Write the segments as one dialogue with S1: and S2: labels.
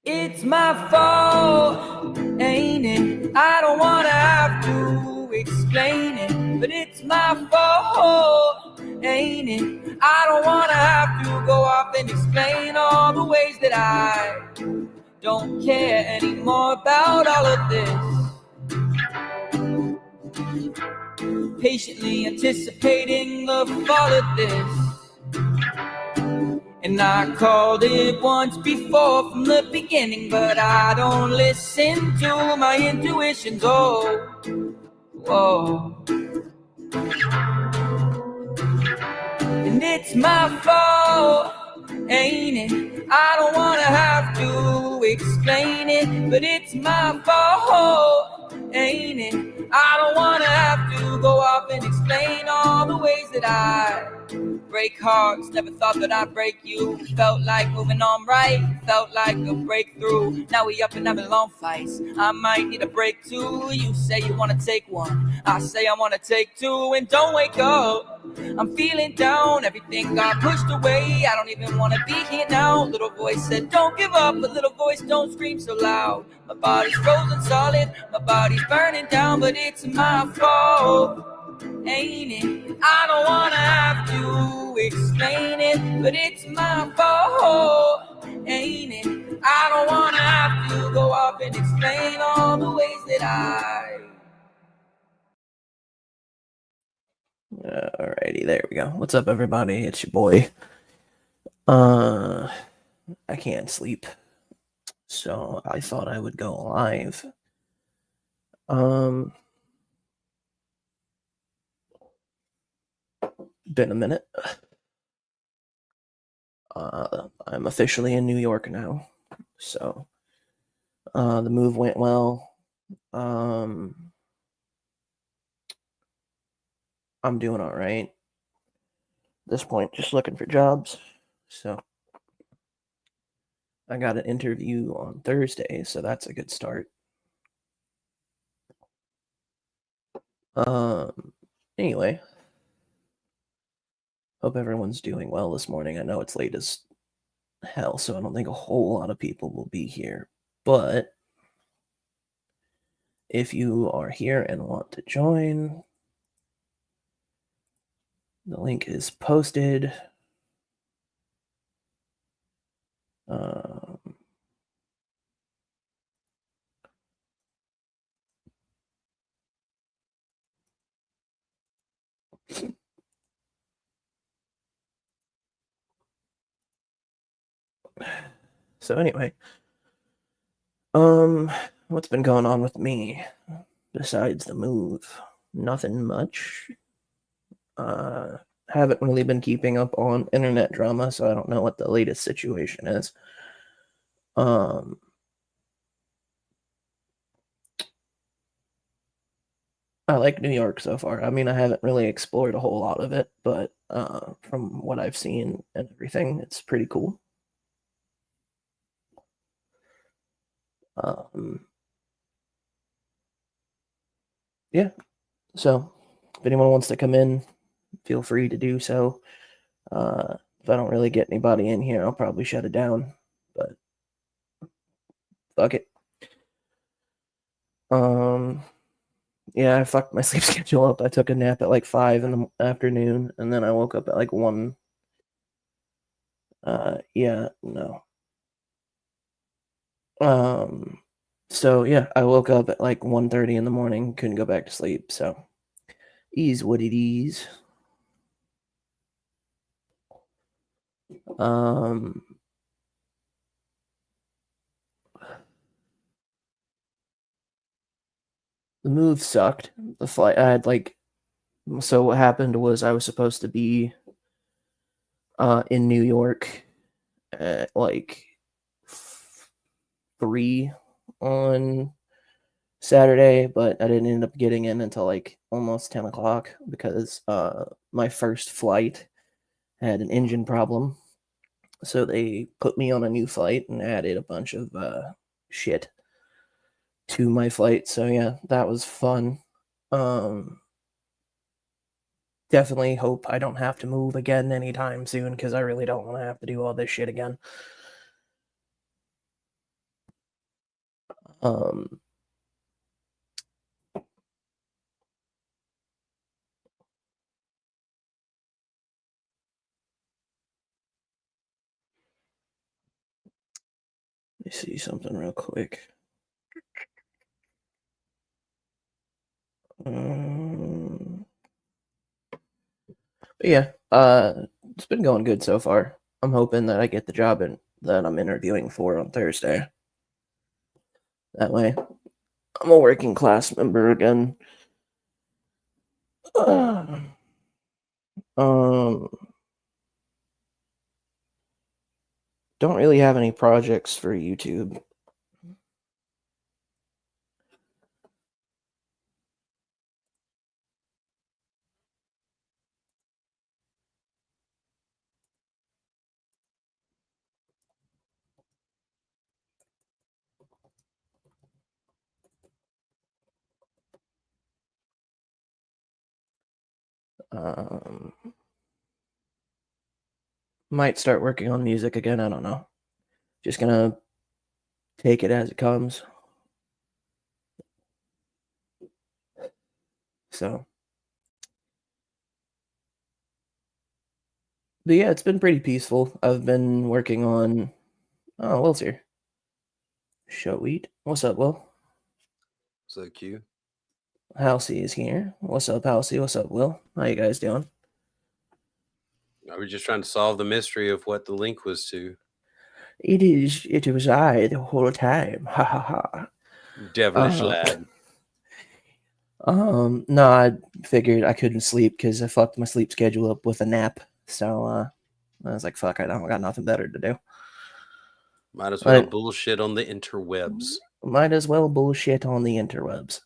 S1: It's my fault, ain't it? I don't wanna have to explain it, but it's my fault, ain't it? I don't wanna have to go off and explain all the ways that I don't care anymore about all of this. Patiently anticipating the fall of this. And I called it once before from the beginning, but I don't listen to my intuitions. Oh, whoa. And it's my fault, ain't it? I don't wanna have to explain it, but it's my fault, ain't it? I don't wanna have to go off and explain all the ways that I break hearts. Never thought that I'd break you. Felt like moving on right, felt like a breakthrough. Now we up and having long fights. I might need a break too. You say you wanna take one, I say I wanna take two. And don't wake up, I'm feeling down. Everything got pushed away, I don't even wanna be here now. Little voice said don't give up, but little voice don't scream so loud. My body's frozen solid, my body's burning down, but it's my fault, ain't it? I don't wanna have to explain it, but it's my fault, ain't it? I don't wanna have to go off and explain all the ways that I...
S2: Alrighty, there we go. What's up, everybody? It's your boy. I can't sleep, so I thought I would go live. Been a minute. I'm officially in New York now, so the move went well. I'm doing all right. At this point, just looking for jobs. So I got an interview on Thursday, so that's a good start. Anyway, hope everyone's doing well this morning. I know it's late as hell, so I don't think a whole lot of people will be here. But if you are here and want to join, the link is posted. So anyway, what's been going on with me besides the move? Nothing much. Haven't really been keeping up on internet drama, so I don't know what the latest situation is. I like New York so far. I mean, I haven't really explored a whole lot of it, but from what I've seen and everything, it's pretty cool. Yeah. So if anyone wants to come in, feel free to do so. If I don't really get anybody in here, I'll probably shut it down, but fuck it. Yeah, I fucked my sleep schedule up. I took a nap at like 5 in the afternoon, and then I woke up at like 1. Yeah, no. So yeah, I woke up at like 1:30 in the morning, couldn't go back to sleep, so is what it is. The move sucked. The flight, I had like, so what happened was I was supposed to be in New York at like 3 on Saturday, but I didn't end up getting in until like almost 10 o'clock because my first flight had an engine problem. So they put me on a new flight and added a bunch of shit to my flight. So yeah, that was fun. Definitely hope I don't have to move again anytime soon because I really don't want to have to do all this shit again. Um, let me see something real quick. Um, but yeah, it's been going good so far. I'm hoping that I get the job that I'm interviewing for on Thursday. That way, I'm a working class member again. Um, don't really have any projects for YouTube. Um, might start working on music again. I don't know. Just gonna take it as it comes. So, but yeah, it's been pretty peaceful. I've been working on. Oh, Will's here. Sweet. What's up, Will?
S3: So cute.
S2: Halsey is here. What's up, Halsey? What's up, Will? How you guys doing?
S3: I was just trying to solve the mystery of what the link was to.
S2: It was I the whole time. Ha ha ha.
S3: Devilish lad.
S2: No, I figured I couldn't sleep because I fucked my sleep schedule up with a nap. So I was like, fuck, I got nothing better to do.
S3: Might as well bullshit on the interwebs.
S2: Might as well bullshit on the interwebs.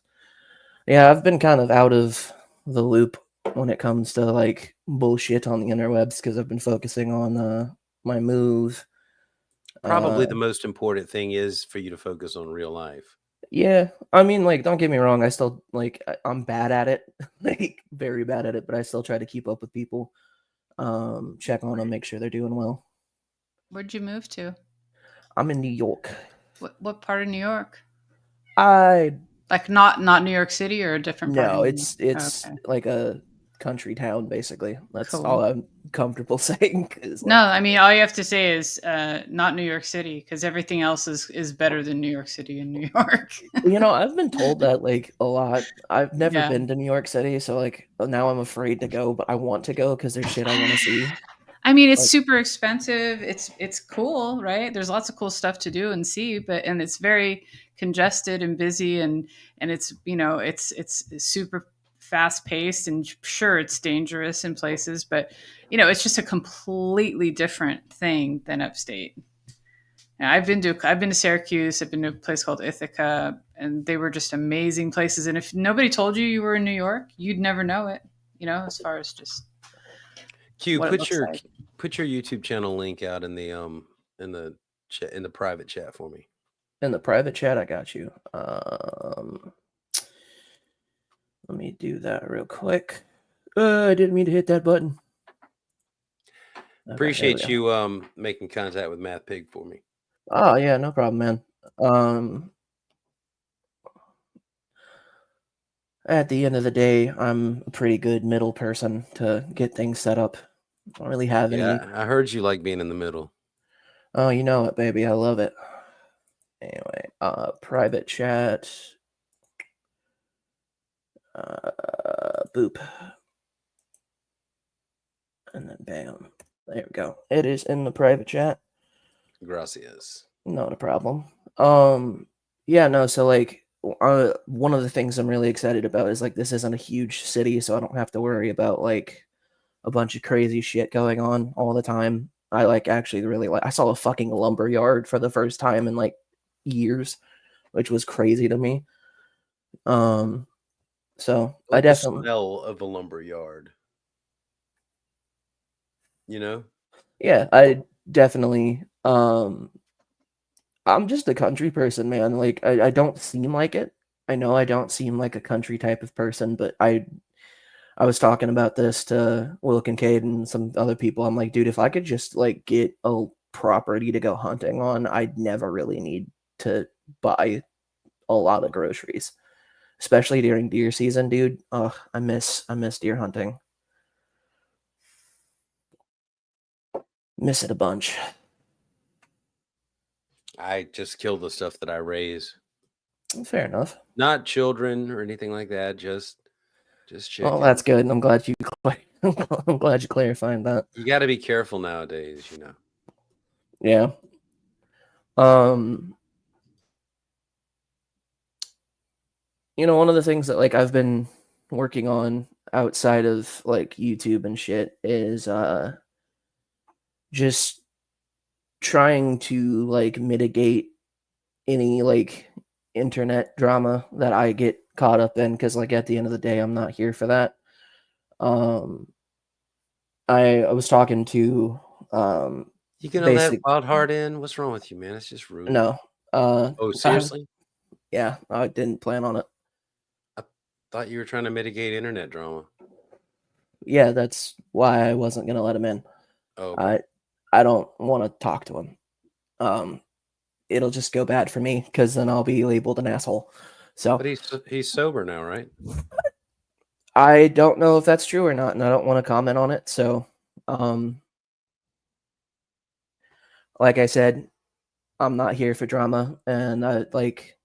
S2: Yeah, I've been kind of out of the loop when it comes to like bullshit on the interwebs because I've been focusing on my move.
S3: Probably the most important thing is for you to focus on real life.
S2: Yeah, I mean, like, don't get me wrong. I still I'm bad at it, like very bad at it, but I still try to keep up with people, check on them, make sure they're doing well.
S4: Where'd you move to?
S2: I'm in New York.
S4: What part of New York?
S2: I
S4: Like not New York City or a different part?
S2: No,
S4: of
S2: it's
S4: okay.
S2: like a country town, basically. That's
S4: Cool.
S2: all I'm comfortable saying.
S4: No, I mean, all you have to say is not New York City, because everything else is better than New York City and New York.
S2: You know, I've been told that like a lot. I've never
S4: Yeah.
S2: been to New York City, so like now I'm afraid to go, but I want to go because there's shit I want to see.
S4: I mean, it's
S2: Like,
S4: super expensive. It's cool, right? There's lots of cool stuff to do and see, and it's very congested and busy, and it's it's super fast paced, and sure, it's dangerous in places, but it's just a completely different thing than upstate. And I've been to Syracuse. I've been to a place called Ithaca, and they were just amazing places. And if nobody told you were in New York, you'd never know it. As far as just
S3: Q,
S4: what it looks like.
S3: Put your YouTube channel link out in the private chat for me.
S2: In the private chat, I got you. Let me do that real quick. I didn't mean to hit that button.
S3: Appreciate you making contact with Math Pig for me.
S2: Oh yeah, no problem, man. At the end of the day, I'm a pretty good middle person to get things set up. I don't really have any.
S3: Yeah, I heard you like being in the middle.
S2: Oh, you know it, baby. I love it. Anyway, private chat. Boop. And then bam. There we go. It is in the private chat.
S3: Gracias.
S2: Not a problem. Yeah, no, so like one of the things I'm really excited about is like this isn't a huge city, so I don't have to worry about like a bunch of crazy shit going on all the time. I like actually really I saw a fucking lumber yard for the first time in like years, which was crazy to me. So I definitely
S3: the smell of a lumber yard.
S2: Yeah, I definitely I'm just a country person, man. Like I don't seem like it. I know I don't seem like a country type of person, but I was talking about this to Will Kincaid and some other people. I'm like, dude, if I could just like get a property to go hunting on, I'd never really need to buy a lot of groceries, especially during deer season, dude. Oh, I miss deer hunting. Miss it a bunch.
S3: I just kill the stuff that I raise.
S2: Fair enough.
S3: Not children or anything like that. Just chicken.
S2: Well, that's good. I'm glad you I'm glad you clarified that.
S3: You got to be careful nowadays, you know.
S2: Yeah. One of the things that like I've been working on outside of like YouTube and shit is just trying to like mitigate any like internet drama that I get caught up in, because like at the end of the day I'm not here for that. I was talking to
S3: You can let
S2: basic
S3: wild heart in. What's wrong with you, man? It's just rude.
S2: no
S3: Oh, seriously?
S2: yeah, I didn't plan on it.
S3: Thought you were trying to mitigate internet drama.
S2: Yeah, that's why I wasn't gonna let him in.
S3: Oh, okay.
S2: I don't want to talk to him. It'll just go bad for me because then I'll be labeled an asshole. So
S3: But he's sober now, right?
S2: I don't know if that's true or not, and I don't want to comment on it. So, like I said, I'm not here for drama, and I like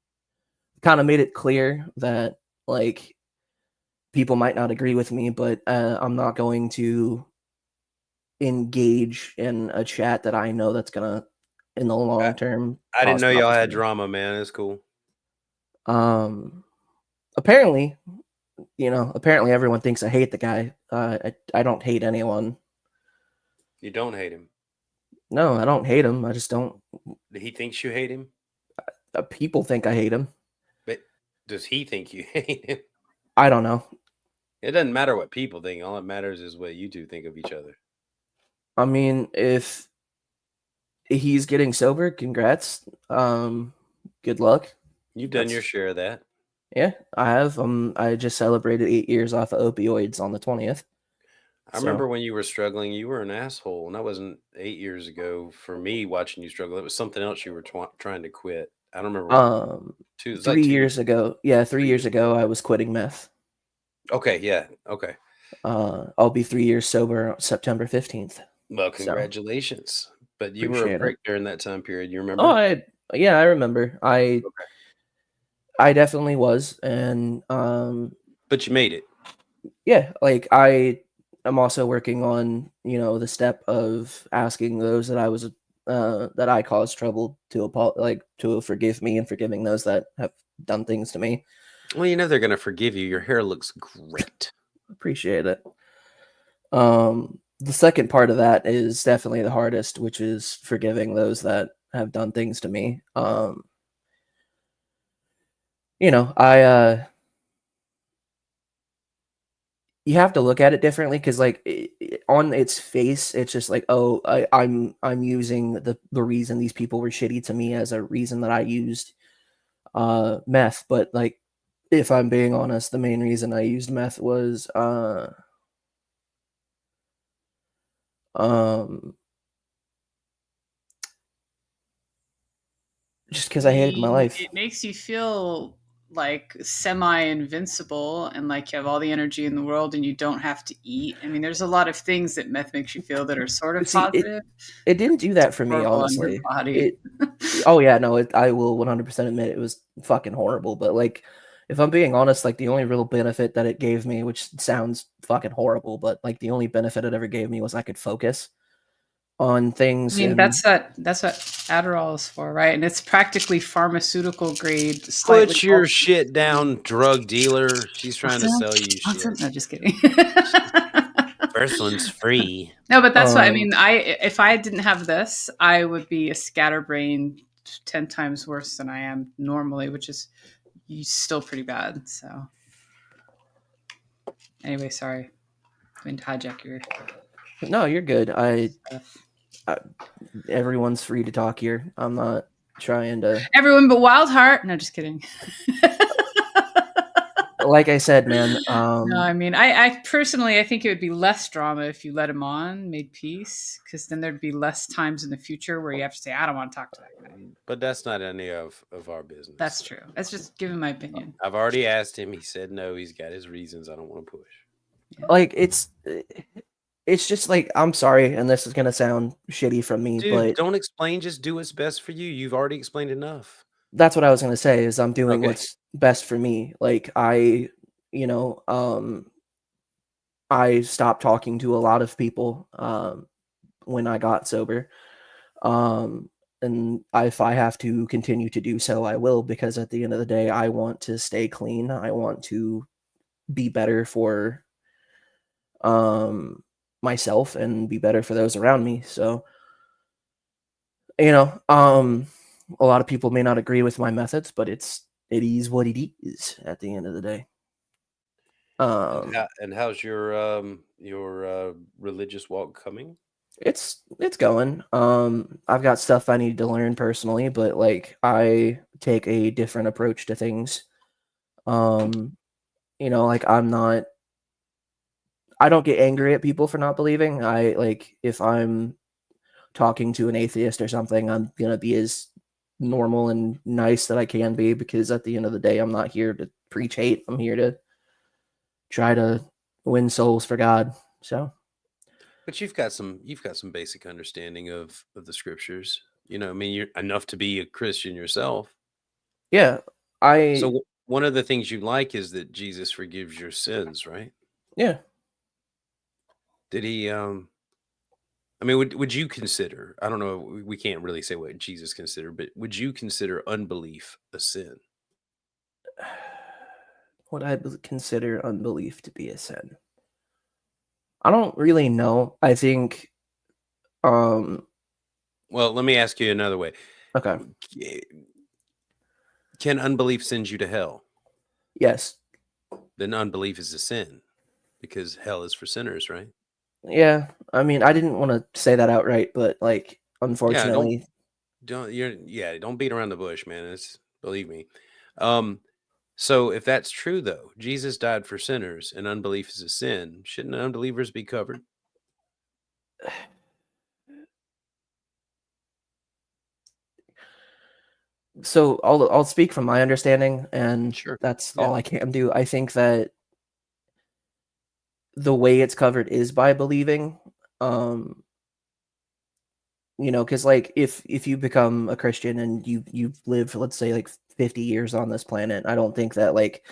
S2: kind of made it clear that like people might not agree with me, but I'm not going to engage in a chat that I know that's gonna in the long term.
S3: I didn't
S2: cause
S3: know y'all
S2: problems
S3: had
S2: for me.
S3: drama, man. It's cool.
S2: Apparently, apparently everyone thinks I hate the guy. I don't hate anyone.
S3: You don't hate him.
S2: No, I don't hate him. I just don't.
S3: He thinks you hate him.
S2: People think I hate him.
S3: But does he think you hate him?
S2: I don't know.
S3: It doesn't matter what people think. All that matters is what you two think of each other.
S2: I mean, if he's getting sober, congrats. Good luck.
S3: You've done your share of that.
S2: Yeah, I have. I just celebrated 8 years off of opioids on the 20th.
S3: I remember when you were struggling, you were an asshole. And that wasn't 8 years ago for me watching you struggle. It was something else you were trying to quit. I don't remember.
S2: 3 years ago. Yeah, 3 years ago, I was quitting meth.
S3: Okay, yeah. Okay.
S2: I'll be 3 years sober September 15th.
S3: Well, congratulations. But you were
S2: Appreciate
S3: a prick
S2: it.
S3: during that time period. You remember?
S2: Oh, I remember. I definitely was. And
S3: but you made it.
S2: yeah, like I'm also working on, the step of asking those that that I caused trouble to forgive me, and forgiving those that have done things to me.
S3: Well, they're gonna forgive you. Your hair looks great.
S2: Appreciate it. The second part of that is definitely the hardest, which is forgiving those that have done things to me. You have to look at it differently, because like on its face it's just like, oh, I'm using the reason these people were shitty to me as a reason that I used meth. But like, if I'm being honest, the main reason I used meth was just because I hated my life.
S4: It makes you feel like semi-invincible, and like you have all the energy in the world and you don't have to eat. I mean, there's a lot of things that meth makes you feel that are sort of positive.
S2: It didn't do that for me, honestly. Oh yeah, no, I will 100% admit it was fucking horrible. But like, if I'm being honest, like the only real benefit that it gave me, which sounds fucking horrible, but like the only benefit it ever gave me was I could focus on things.
S4: I mean, that's what Adderall is for, right? And it's practically pharmaceutical grade.
S3: Put your shit down, drug dealer. She's trying to sell you shit.
S4: No, just kidding.
S3: First one's free.
S4: No, but that's what I mean. If I didn't have this, I would be a scatterbrain 10 times worse than I am normally, which is still pretty bad. So anyway, sorry. I mean, to hijack your...
S2: No, you're good. Everyone's free to talk here. I'm not trying to...
S4: Everyone but Wildheart. No, just kidding.
S2: like I said, man.
S4: No, I mean, I personally, I think it would be less drama if you let him on, made peace, because then there'd be less times in the future where you have to say, I don't want to talk to that guy.
S3: But that's not any of our business.
S4: That's true. That's just giving my opinion.
S3: I've already asked him. He said no. He's got his reasons. I don't want to push.
S2: Like it's just like, I'm sorry, and this is gonna sound shitty from me,
S3: Dude,
S2: but
S3: don't explain. Just do what's best for you. You've already explained enough.
S2: that's what I was gonna say. Is I'm doing
S3: Okay.
S2: what's best for me. Like I stopped talking to a lot of people when I got sober. And if I have to continue to do so, I will, because at the end of the day, I want to stay clean. I want to be better for myself and be better for those around me. So, a lot of people may not agree with my methods, but it is what it is at the end of the day.
S3: And how's your religious walk coming?
S2: It's going. I've got stuff I need to learn personally, but like I take a different approach to things. Like I don't get angry at people for not believing. If I'm talking to an atheist or something, I'm gonna be as normal and nice that I can be, because at the end of the day, I'm not here to preach hate. I'm here to try to win souls for God. So,
S3: but you've got some basic understanding of the scriptures. I mean, you're enough to be a Christian yourself.
S2: Yeah,
S3: So one of the things you like is that Jesus forgives your sins, right?
S2: Yeah.
S3: Did he? I mean, would you consider? I don't know. We can't really say what Jesus considered, but would you consider unbelief a sin?
S2: Would I consider unbelief to be a sin? I don't really know. I think. Well,
S3: let me ask you another way.
S2: Okay.
S3: Can unbelief send you to hell?
S2: Yes.
S3: Then unbelief is a sin, because hell is for sinners, right?
S2: Yeah. I mean, I didn't want to say that outright, but like, unfortunately,
S3: don't beat around the bush, man. Believe me. So if that's true, though, Jesus died for sinners and unbelief is a sin, shouldn't unbelievers be covered?
S2: So I'll speak from my understanding, and
S3: Sure.
S2: That's all I can do. I think that the way it's covered is by believing. Because like if you become a Christian and you live, let's say, like 50 years on this planet, I don't think that like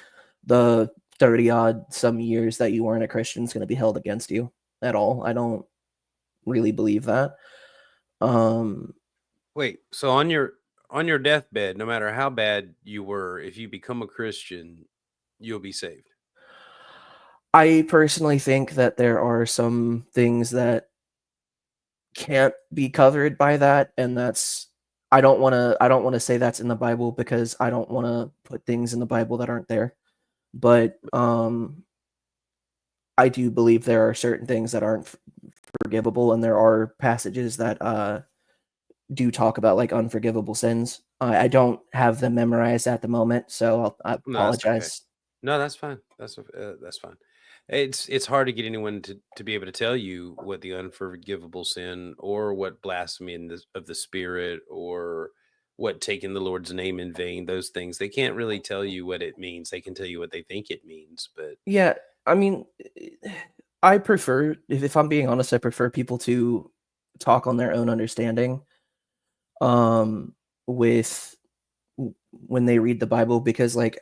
S2: the 30 odd some years that you weren't a Christian is going to be held against you at all. I don't really believe that.
S3: Wait, so on your deathbed, no matter how bad you were, if you become a Christian, you'll be saved.
S2: I personally think that there are some things that can't be covered by that, and I don't want to say that's in the Bible, because I don't want to put things in the Bible that aren't there. But I do believe there are certain things that aren't forgivable, and there are passages that do talk about like unforgivable sins. I don't have them memorized at the moment, so I apologize.
S3: No, that's fine. That's fine. It's hard to get anyone to be able to tell you what the unforgivable sin, or what blasphemy of the Spirit, or what taking the Lord's name in vain, those things. They can't really tell you what it means. They can tell you what they think it means, but
S2: yeah, I mean, I prefer, if I'm being honest, I prefer people to talk on their own understanding with when they read the Bible, because like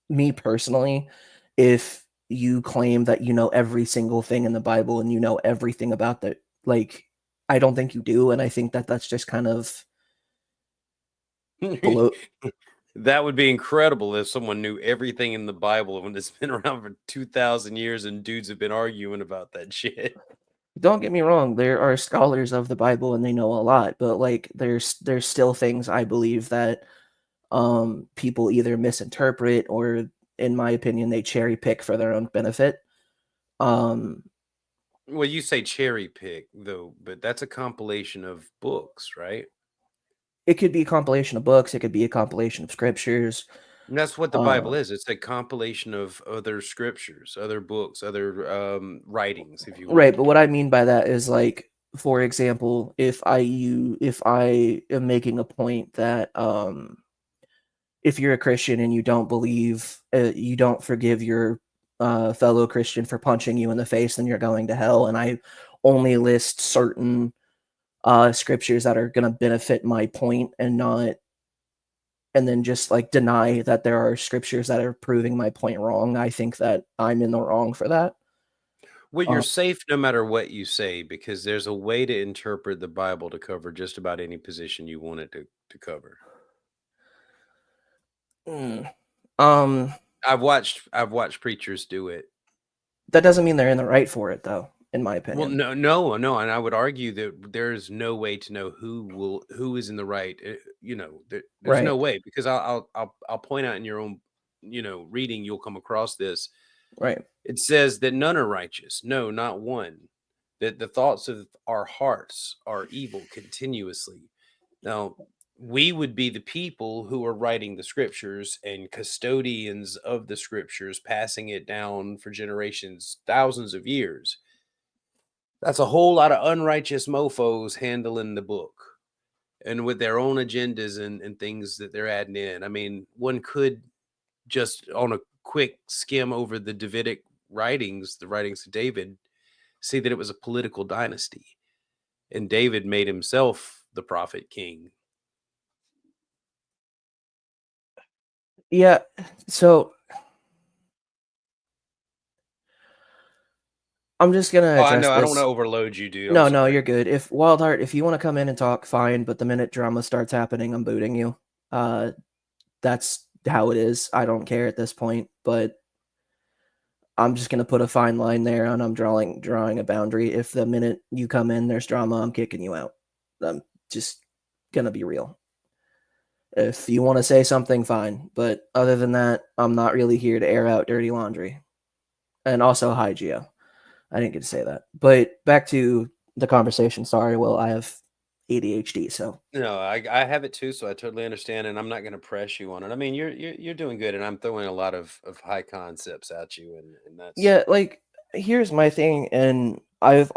S2: me personally, if you claim that you know every single thing in the Bible and you know everything about that, like, I don't think you do, and I think that that's just kind of
S3: that would be incredible if someone knew everything in the Bible when it's been around for 2,000 years and dudes have been arguing about that shit.
S2: Don't get me wrong, there are scholars of the Bible and they know a lot, but like there's still things I believe that people either misinterpret, or in my opinion they cherry pick for their own benefit.
S3: Well, you say cherry pick though, but that's a compilation of books, right?
S2: It could be a compilation of books, it could be a compilation of scriptures.
S3: And that's what the Bible
S2: Uh,
S3: is. It's a compilation of other scriptures, other books, other writings, if you will.
S2: right, but what I mean by that is like, for example, if I am making a point that if you're a Christian and you don't believe, you don't forgive your fellow Christian for punching you in the face, then you're going to hell. And I only list certain scriptures that are going to benefit my point, and not, and then just like deny that there are scriptures that are proving my point wrong. I think that I'm in the wrong for that.
S3: Well, you're
S2: Uh,
S3: safe no matter what you say because there's a way to interpret the Bible to cover just about any position you want it to cover.
S2: mm, um,
S3: I've watched preachers do it.
S2: that doesn't mean they're in the right for it, though, in my
S3: Well,
S2: opinion.
S3: no, and I would argue that there's no way to know who is in the right. There's
S2: Right,
S3: no way because I'll point out in your own reading you'll come across this.
S2: right.
S3: It says that none are righteous, no, not one. That the thoughts of our hearts are evil continuously. Now, we would be the people who are writing the scriptures and custodians of the scriptures, passing it down for generations, thousands of years. That's a whole lot of unrighteous mofos handling the book and with their own agendas and things that they're adding in. I mean, one could just on a quick skim over the Davidic writings, the writings of David, see that it was a political dynasty. And David made himself the prophet king.
S2: Yeah, so I'm just gonna
S3: Oh, I
S2: address
S3: know. I don't want to
S2: this.
S3: overload you, dude. I'm
S2: No, no,
S3: sorry.
S2: you're good. If Wildheart, if you want to come in and talk, fine. But the minute drama starts happening, I'm booting you. Uh, that's how it is. I don't care at this point. But I'm just gonna put a fine line there, and I'm drawing a boundary. If the minute you come in, there's drama, I'm kicking you out. I'm just gonna be real. If you want to say something, fine. But other than that, I'm not really here to air out dirty laundry. And also, hi, Gio. I didn't get to say that. But back to the conversation. Sorry. Well, I have ADHD, so
S3: No, I have it too, so I totally understand, and I'm not going to press you on it. I mean, you're doing good, and I'm throwing a lot of high concepts at you, and that's
S2: yeah. Like, here's my thing, and I've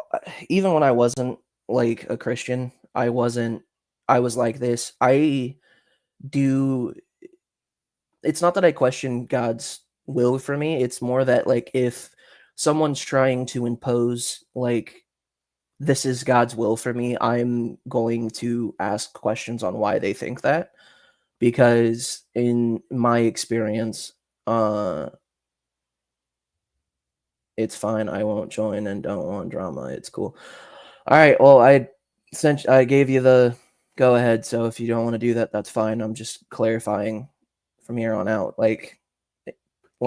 S2: even when I wasn't like a Christian, I wasn't. I was like this. I do. It's not that I question God's will for me. It's more that like if someone's trying to impose like this is God's will for me, I'm going to ask questions on why they think that, because in my experience, it's fine. I won't join and don't want drama. It's cool. All right. Well, I gave you the go ahead. So if you don't want to do that, that's fine. I'm just clarifying from here on out. Like
S3: Can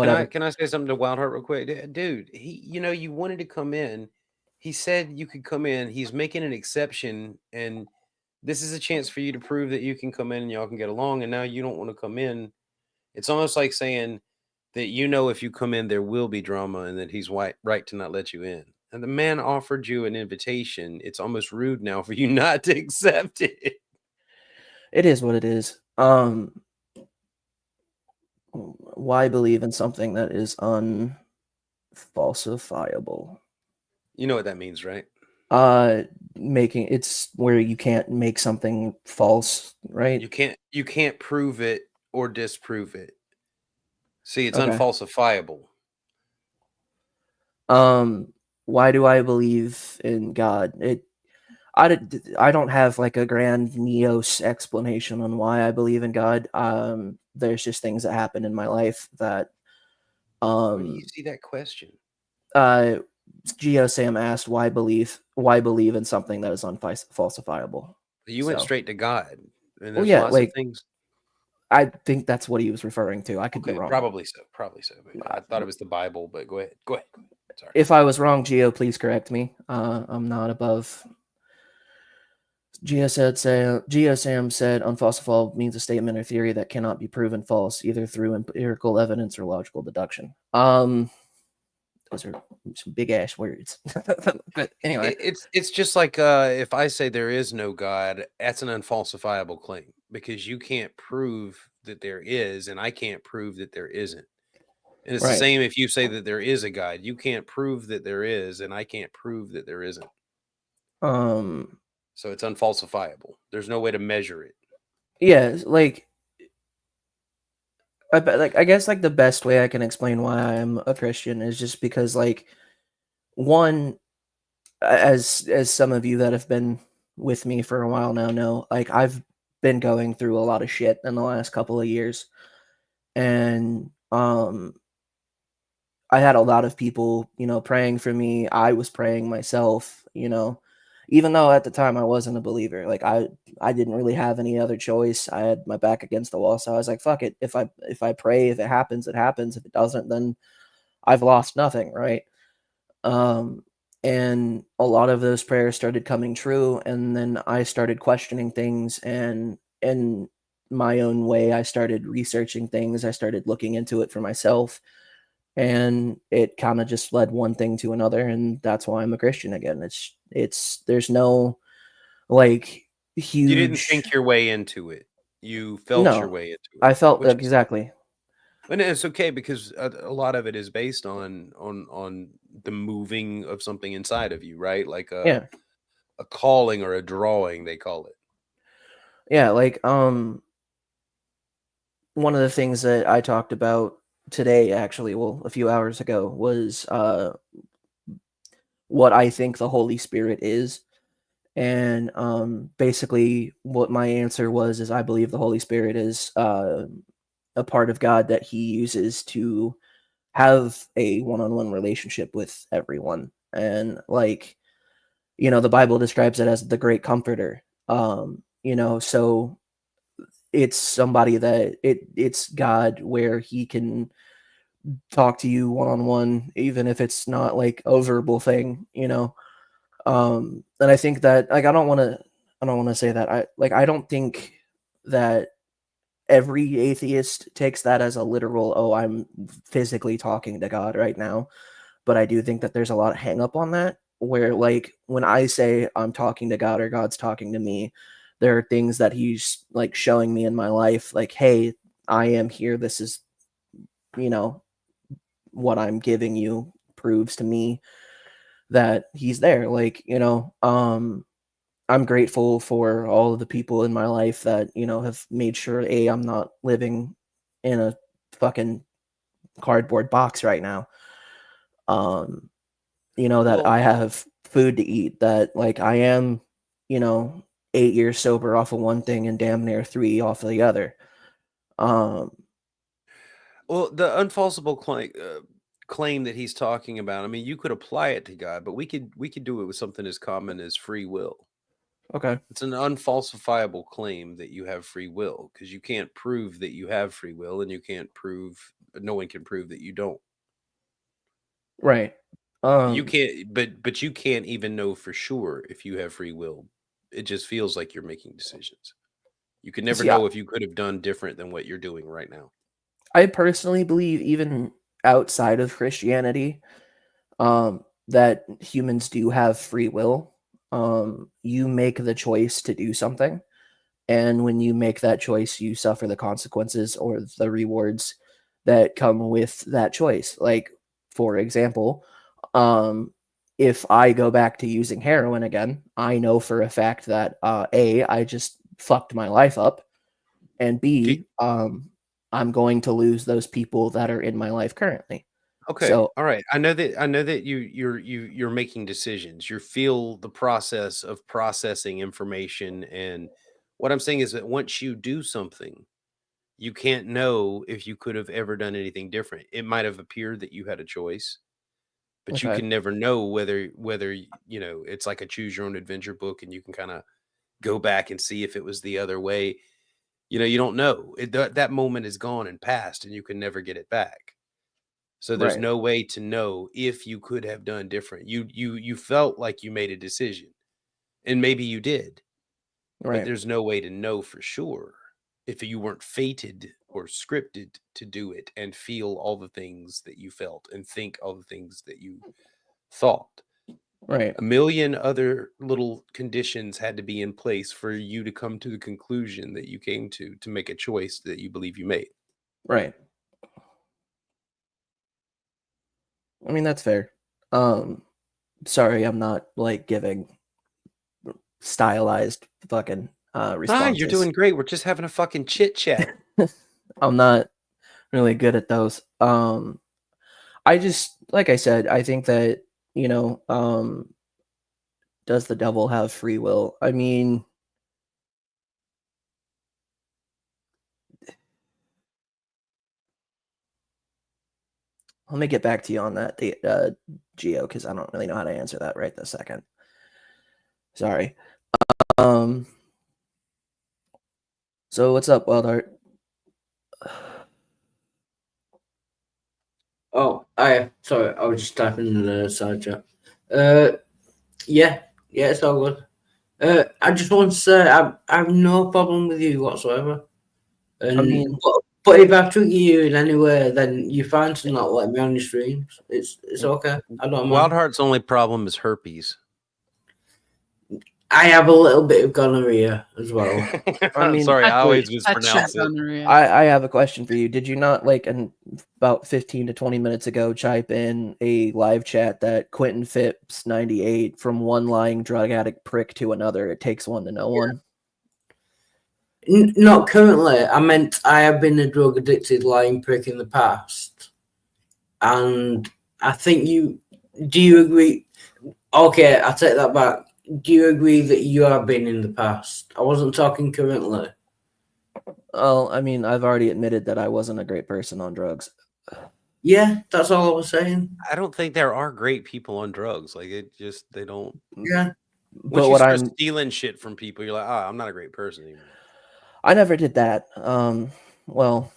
S3: I
S2: whatever.
S3: can I say something to Wildheart real quick? Dude, you wanted to come in. He said you could come in. He's making an exception, and this is a chance for you to prove that you can come in and y'all can get along. And now you don't want to come in. It's almost like saying that if you come in, there will be drama, and that he's right to not let you in. And the man offered you an invitation. It's almost rude now for you not to accept it.
S2: It is what it is. Why believe in something that is unfalsifiable?
S3: You know what that means, right?
S2: Making it's where you can't make something false, right?
S3: You can't prove it or disprove it. See, it's
S2: Okay.
S3: unfalsifiable.
S2: Why do I believe in God? I don't have like a grandiose explanation on why I believe in God. There's just things that happen in my life that
S3: Where do you
S2: um
S3: see that question?
S2: uh Geo Sam asked why believe in something that is unfalsifiable.
S3: You went
S2: So,
S3: straight to God, and
S2: well,
S3: there's
S2: yeah,
S3: lots of
S2: like
S3: things.
S2: I think that's what he was referring to. I could be
S3: Okay,
S2: wrong.
S3: probably so, probably so. But I thought it was the Bible, but go ahead, go ahead. Sorry.
S2: If I was wrong, Geo, please correct me. I'm not above. Geo Sam said unfalsifiable means a statement or theory that cannot be proven false either through empirical evidence or logical deduction. Those are some big ass words. But anyway,
S3: It's just like if I say there is no God, that's an unfalsifiable claim. because you can't prove that there is, and I can't prove that there isn't. And it's the
S2: Right.
S3: same if you say that there is a God. You can't prove that there is, and I can't prove that there isn't.
S2: Um.
S3: So it's unfalsifiable. There's no way to measure it.
S2: Yeah. Like I guess like the best way I can explain why I'm a Christian is just because like one, as some of you that have been with me for a while now know, like I've been going through a lot of shit in the last couple of years, and I had a lot of people, praying for me. I was praying myself, even though at the time I wasn't a believer. Like I didn't really have any other choice. I had my back against the wall, so I was like, fuck it. If I pray, if it happens, it happens. If it doesn't, then I've lost nothing, right? Um and a lot of those prayers started coming true, and then I started questioning things, and in my own way I started researching things. I started looking into it for myself, and it kind of just led one thing to another, and that's why I'm a Christian again. It's there's no like
S3: You didn't
S2: huge.
S3: think your way into it. You felt your
S2: No,
S3: way into it,
S2: I felt
S3: which is,
S2: exactly.
S3: and it's okay because a lot of it is based on the moving of something inside of you, right? Like
S2: Yeah,
S3: a calling or a drawing, they call it.
S2: yeah, like one of the things that I talked about today, actually, well, a few hours ago, was what I think the Holy Spirit is. And basically what my answer was is I believe the Holy Spirit is a part of God that he uses to have a one-on-one relationship with everyone. And like, the Bible describes it as the great comforter. So it's somebody that it's God where he can talk to you one-on-one, even if it's not like a verbal thing. And I think that like I don't want to say that I don't think that every atheist takes that as a literal, oh, I'm physically talking to God right now. But I do think that there's a lot of hang up on that, where like when I say I'm talking to God or God's talking to me, there are things that he's like showing me in my life, like, hey, I am here. This is, you know, what I'm giving you proves to me that he's there. Like, I'm grateful for all of the people in my life that, have made sure I'm not living in a fucking cardboard box right now. Um, that
S3: Well,
S2: I have food to eat, that like I am, 8 years sober off of one thing and damn near 3 off of the other. Um,
S3: the unfalsible claim that he's talking about. I mean, you could apply it to God, but we could do it with something as common as free will.
S2: okay.
S3: It's an unfalsifiable claim that you have free will because you can't prove that you have free will, and you can't prove no one can prove that you don't.
S2: Right.
S3: You
S2: Um,
S3: can't, but you can't even know for sure if you have free will. It just feels like you're making decisions. You can never
S2: see, I,
S3: know if you could have done different than what you're doing right now.
S2: I personally believe even outside of Christianity, that humans do have free will. You make the choice to do something, and when you make that choice, you suffer the consequences or the rewards that come with that choice. Like, for example, um, if I go back to using heroin again, I know for a fact that A, I just fucked my life up, and
S3: Okay,
S2: B, I'm going to lose those people that are in my life currently.
S3: okay,
S2: So,
S3: all right. I know that you're making decisions. You feel the process of processing information, and what I'm saying is that once you do something, you can't know if you could have ever done anything different. It might have appeared that you had a choice, but you
S2: okay,
S3: can never know whether it's like a choose your own adventure book, and you can kind of go back and see if it was the other way. You don't know. That moment is gone and past, and you can never get it back. So there's
S2: right,
S3: no way to know if you could have done different. You felt like you made a decision, and maybe you did, but
S2: right,
S3: there's no way to know for sure if you weren't fated or scripted to do it and feel all the things that you felt and think all the things that you thought.
S2: Right.
S3: A million other little conditions had to be in place for you to come to the conclusion that you came to make a choice that you believe you made.
S2: Right. I mean, that's fair. Sorry, I'm not like giving stylized fucking responses.
S3: You're doing great. We're just having a fucking chit chat.
S2: I'm not really good at those. I just, like I said, I think that, does the devil have free will? I mean, let me get back to you on that, Geo, because I don't really know how to answer that right this second. Sorry. So what's up, Wild Heart?
S5: Oh, sorry, I was just typing in the side chat. Yeah, it's all good. I just want to say I have no problem with you whatsoever. And
S2: I mean,
S5: but if I trigger you in any way, then you're fine to not let me on your streams. It's okay. I don't mind.
S3: Wildheart's only problem is herpes.
S5: I have a little bit of gonorrhea as well.
S2: I mean,
S3: sorry, I always
S4: Touch
S3: mispronounce it.
S4: gonorrhea.
S2: I have a question for you. Did you not about 15 to 20 minutes ago type in a live chat that Quentin Phipps 98 from one lying drug addict prick to another, it takes one to know one?
S5: Not currently. I meant I have been a drug addicted lying prick in the past, and I think do you agree? Okay, I take that back. Do you agree that you have been in the past? I wasn't talking currently.
S2: Well, I mean, I've already admitted that I wasn't a great person on drugs.
S5: Yeah, that's all I was saying.
S3: I don't think there are great people on drugs. Like they don't.
S5: Yeah.
S3: Once
S2: But
S3: you
S2: what
S3: start
S2: I'm
S3: stealing shit from people, you're like, I'm not a great person anymore.
S2: I never did that. Well,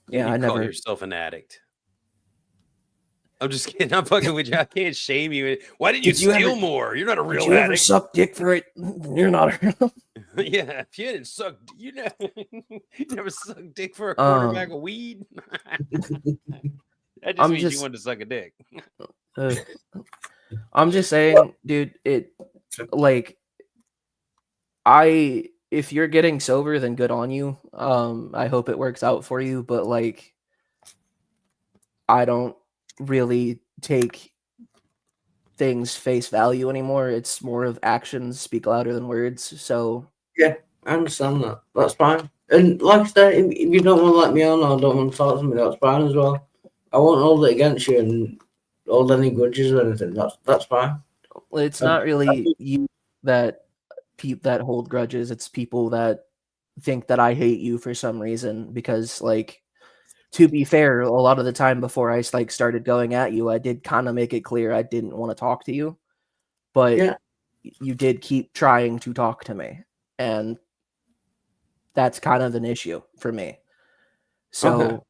S3: You
S2: yeah, I
S3: call
S2: never.
S3: yourself an addict. I'm just kidding. I'm fucking with you. I can't shame you. Why didn't you
S2: Did you
S3: steal
S2: ever-
S3: more? You're not a
S2: Did
S3: real
S2: you ever
S3: addict.
S2: suck dick for it? You're not.
S3: Yeah, if you didn't suck, you never sucked dick for a quarter bag of weed. That just means you wanted to suck a dick.
S2: I'm just saying, dude. If you're getting sober, then good on you. I hope it works out for you. But I don't really take things face value anymore. It's more of actions speak louder than words. So
S5: yeah, I understand that. That's fine. And like I said, if you don't want to let me on or don't want to talk to me, that's fine as well. I won't hold it against you and hold any grudges or anything. That's fine.
S2: It's not really you that hold grudges. It's people that think that I hate you for some reason. Because to be fair, a lot of the time before I started going at you, I did kind of make it clear I didn't want to talk to you, but you did keep trying to talk to me, and that's kind of an issue for me. So,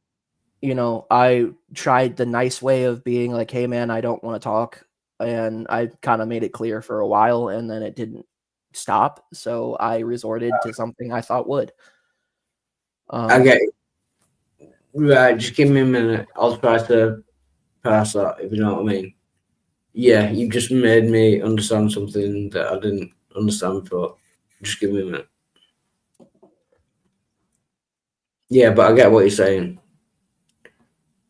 S2: I tried the nice way of being like, "Hey, man, I don't want to talk," and I kind of made it clear for a while, and then it didn't stop. So I resorted to something I thought would.
S5: I get it. Right, just give me a minute. I'll try to pass that, if you know what I mean. Yeah, you just made me understand something that I didn't understand before. Just give me a minute. Yeah, but I get what you're saying.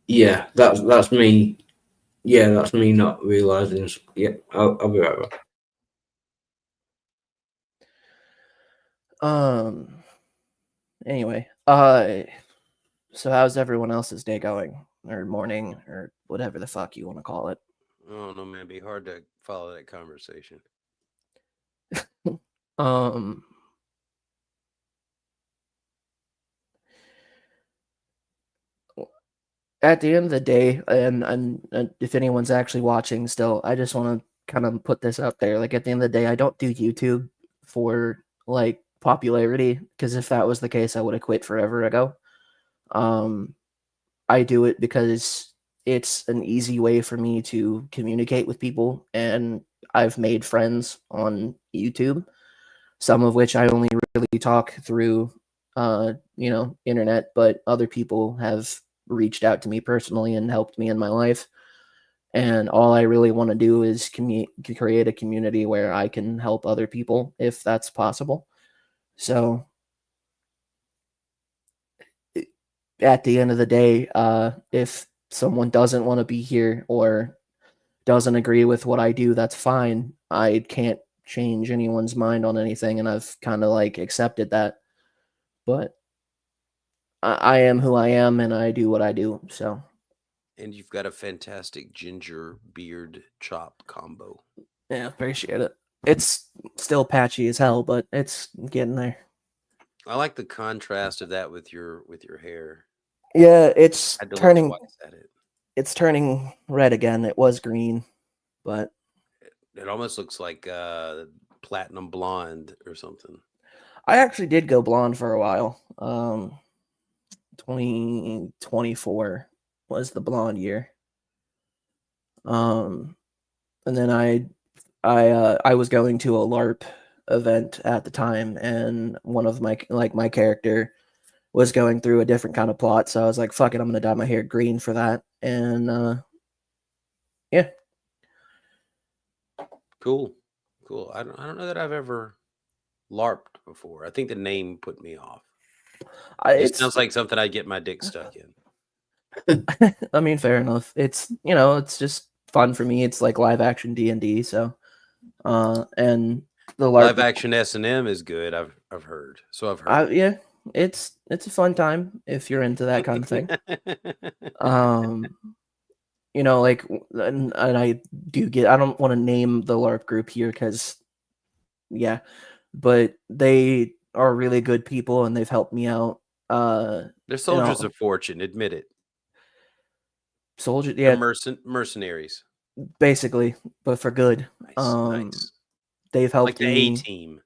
S5: Yeah, that's me. Yeah, that's me not realizing. Yeah, I'll be right back.
S2: Anyway, so how's everyone else's day going, or morning, or whatever the fuck you want to call it?
S3: I don't know, man. It'd be hard to follow that conversation.
S2: At the end of the day, and if anyone's actually watching still, I just want to kind of put this out there. At the end of the day, I don't do YouTube for popularity, because if that was the case, I would have quit forever ago. I do it because it's an easy way for me to communicate with people, and I've made friends on YouTube, some of which I only really talk through internet, but other people have reached out to me personally and helped me in my life. And all I really want to do is create a community where I can help other people if that's possible. So at the end of the day, if someone doesn't want to be here or doesn't agree with what I do, that's fine. I can't change anyone's mind on anything, and I've kind of like accepted that. But I am who I am, and I do what I do. So
S3: And you've got a fantastic ginger beard chop combo.
S2: yeah, appreciate it. It's still patchy as hell, but it's getting there.
S3: I like the contrast of that with your hair.
S2: Yeah, it's
S3: I had to look
S2: turning.
S3: twice at it.
S2: It's turning red again. It was green, but
S3: It almost looks like platinum blonde or something.
S2: I actually did go blonde for a while. 2024 was the blonde year. And then I was going to a LARP event at the time, and one of my character was going through a different kind of plot, so I was like, fuck it, I'm gonna dye my hair green for that. And yeah.
S3: Cool. I don't know that I've ever LARPed before. I think the name put me off. It just sounds like something I'd get my dick stuck in.
S2: I mean, fair enough. It's it's just fun for me. It's like live action D&D, so and the LARP
S3: Live action S&M is good. I've heard. So I've heard.
S2: yeah, it's a fun time if you're into that kind of thing. Like, and I do get. I don't want to name the LARP group here because, yeah, but they are really good people and they've helped me out.
S3: They're soldiers of fortune. Admit it.
S2: Soldiers, yeah,
S3: mercenaries,
S2: basically, but for good.
S3: Nice.
S2: They've helped
S3: like the
S2: me.
S3: A-team.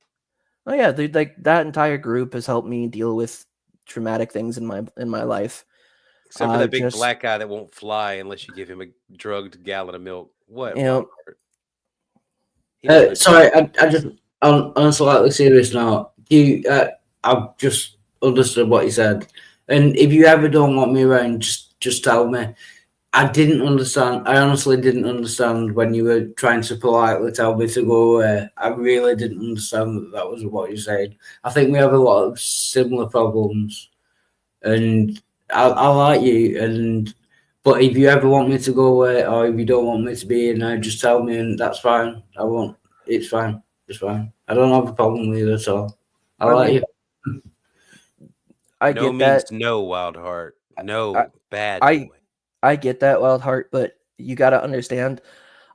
S2: Oh yeah, like that entire group has helped me deal with traumatic things in my life.
S3: Except for that big black guy that won't fly unless you give him a drugged gallon of milk. What?
S5: Sorry, I just on a slightly serious note. I've just understood what you said, and if you ever don't want me around, just tell me. I didn't understand. I honestly didn't understand when you were trying to politely tell me to go away. I really didn't understand that was what you said. I think we have a lot of similar problems, and I like you. But if you ever want me to go away, or if you don't want me to be here now, just tell me, and that's fine. I won't. It's fine. It's fine. I don't have a problem with it at all. I like you.
S2: I
S3: no
S2: get
S3: means
S2: that.
S3: No, Wild Heart. No, bad boy.
S2: I get that, Wild Heart, but you got to understand,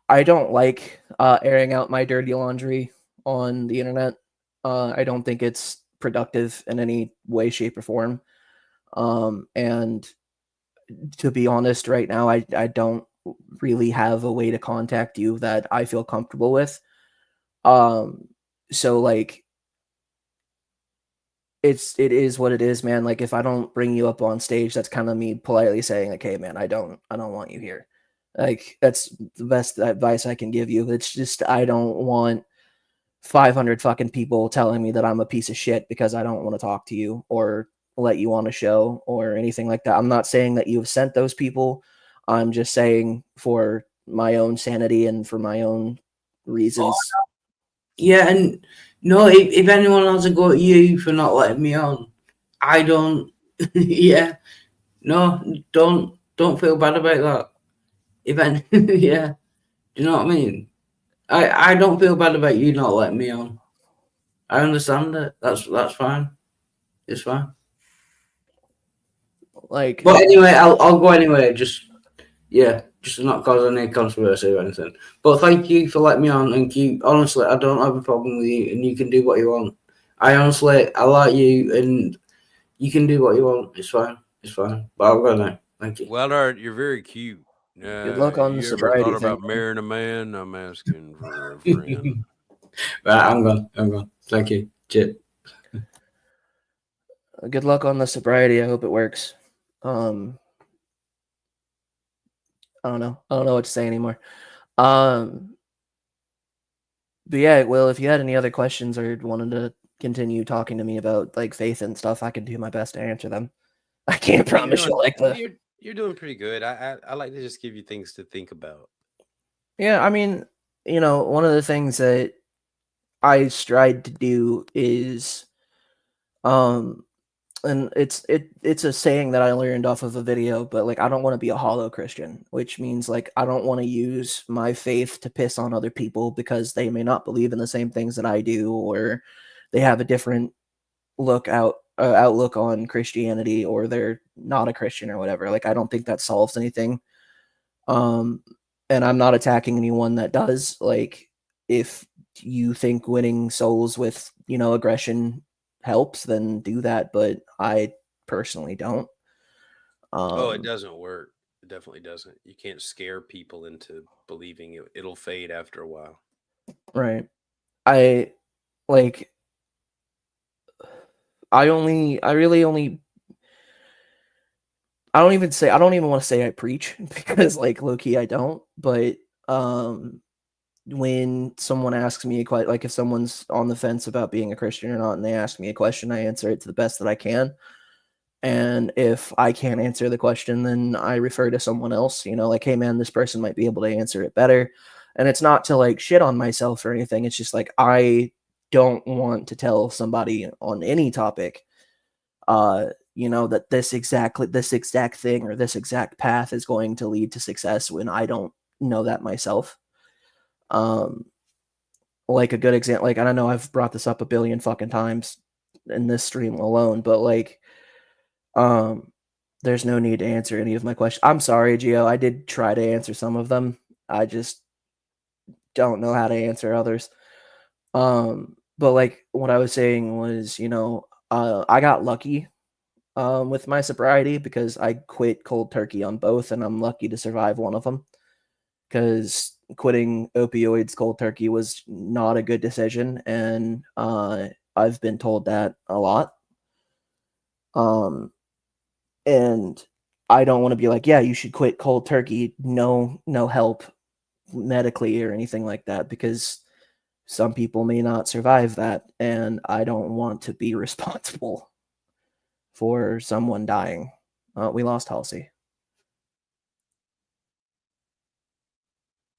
S2: I don't like airing out my dirty laundry on the internet. I don't think it's productive in any way, shape, or form. And to be honest, right now, I don't really have a way to contact you that I feel comfortable with. So like, it is what it is, man. Like, if I don't bring you up on stage, that's kind of me politely saying, like, hey man, I don't want you here. Like, that's the best advice I can give you. It's just, I don't want 500 fucking people telling me that I'm a piece of shit because I don't want to talk to you or let you on a show or anything like that. I'm not saying that you've sent those people. I'm just saying for my own sanity and for my own reasons.
S5: Yeah, and no, if anyone has a go at you for not letting me on, I don't. Yeah, no, don't feel bad about that. Yeah, do you know what I mean? I don't feel bad about you not letting me on. I understand it. That's fine. It's fine.
S2: Like,
S5: but anyway, I'll go anyway. Just to not cause any controversy or anything. But thank you for letting me on. And honestly, I don't have a problem with you, and you can do what you want. I like you, and you can do what you want. It's fine. It's fine. But I'll go now. Thank you.
S3: Well, Art, you're very cute.
S2: Good luck on the sobriety
S3: thought about
S2: thing.
S3: marrying a man? I'm asking for a friend.
S5: Right, I'm gone. Thank you. Cheers.
S2: Good luck on the sobriety. I hope it works. I don't know what to say anymore. But yeah, well, if you had any other questions or wanted to continue talking to me about like faith and stuff, I could do my best to answer them. I can't promise you like that.
S3: You're doing pretty good. I like to just give you things to think about.
S2: Yeah, I mean, one of the things that I strive to do is, um, and it's a saying that I learned off of a video, but like I don't want to be a hollow Christian, which means like I don't want to use my faith to piss on other people because they may not believe in the same things that I do, or they have a different outlook on Christianity, or they're not a Christian or whatever. Like I don't think that solves anything. Um, and I'm not attacking anyone that does. Like if you think winning souls with, aggression helps, then do that, but I personally don't.
S3: Oh, it
S2: Um,
S3: doesn't work. It definitely doesn't. You can't scare people into believing it. It'll fade after a while.
S2: right. I like I really only I don't even want to say I preach because like low key I don't, but um when someone asks me a question, like if someone's on the fence about being a Christian or not and they ask me a question, I answer it to the best that I can. And if I can't answer the question, then I refer to someone else, like, hey man, this person might be able to answer it better. And it's not to like shit on myself or anything. It's just like I don't want to tell somebody on any topic that this exact thing or this exact path is going to lead to success when I don't know that myself. Um like a good example, like I don't know, I've brought this up a billion fucking times in this stream alone, but like um there's no need to answer any of my questions. I'm sorry, Gio. I did try to answer some of them. I just don't know how to answer others. But like what I was saying was, I got lucky with my sobriety because I quit cold turkey on both, and I'm lucky to survive one of them. Because quitting opioids cold turkey was not a good decision, and I've been told that a lot. And I don't want to be like, yeah, you should quit cold turkey. No help medically or anything like that, because some people may not survive that, and I don't want to be responsible for someone dying. We lost Halsey.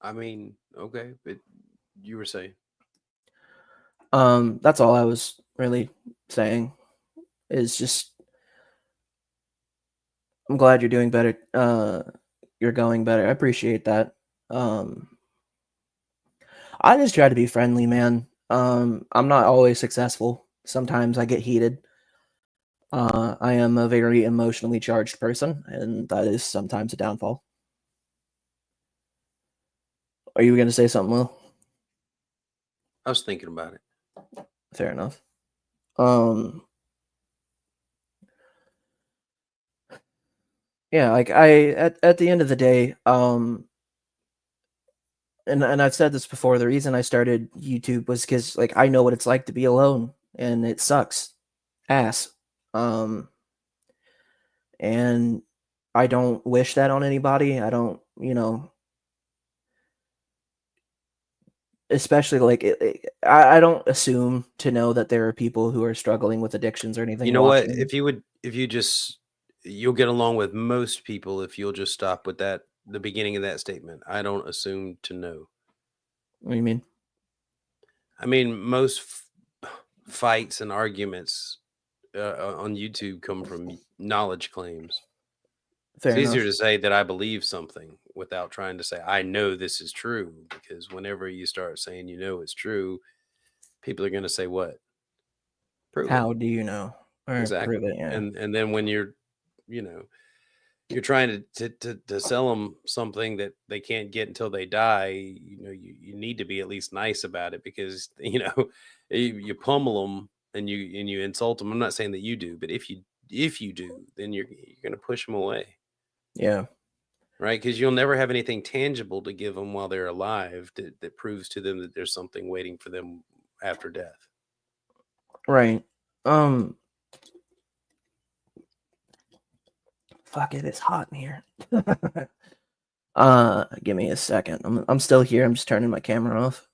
S3: I mean, okay, but you were saying.
S2: That's all I was really saying. Is just I'm glad you're doing better. You're going better. I appreciate that. I just try to be friendly, man. I'm not always successful. Sometimes I get heated. I am a very emotionally charged person, and that is sometimes a downfall. Are you going to say something, Will?
S3: I was thinking about it.
S2: Fair enough. Yeah, like at the end of the day, and I've said this before, the reason I started YouTube was because like I know what it's like to be alone, and it sucks ass. And I don't wish that on anybody. I don't, especially like I don't assume to know that there are people who are struggling with addictions or anything.
S3: You know what?
S2: Watching.
S3: You'll get along with most people if you'll just stop with that, the beginning of that statement. I don't assume to know.
S2: What do you mean?
S3: I mean, most fights and arguments on YouTube come from knowledge claims.
S2: Fair
S3: It's easier
S2: enough.
S3: to say that I believe something without trying to say I know this is true, because whenever you start saying it's true, people are going to say what? Prove it.
S2: How do you know? Or
S3: Exactly.
S2: prove it, yeah.
S3: And then when you're trying to sell them something that they can't get until they die, you need to be at least nice about it, because you pummel them and you insult them. I'm not saying that you do, but if you do, then you're going to push them away.
S2: Yeah.
S3: Right? Because you'll never have anything tangible to give them while they're alive that proves to them that there's something waiting for them after death.
S2: Right. Fuck it, it's hot in here. Give me a second. I'm still here. I'm just turning my camera off.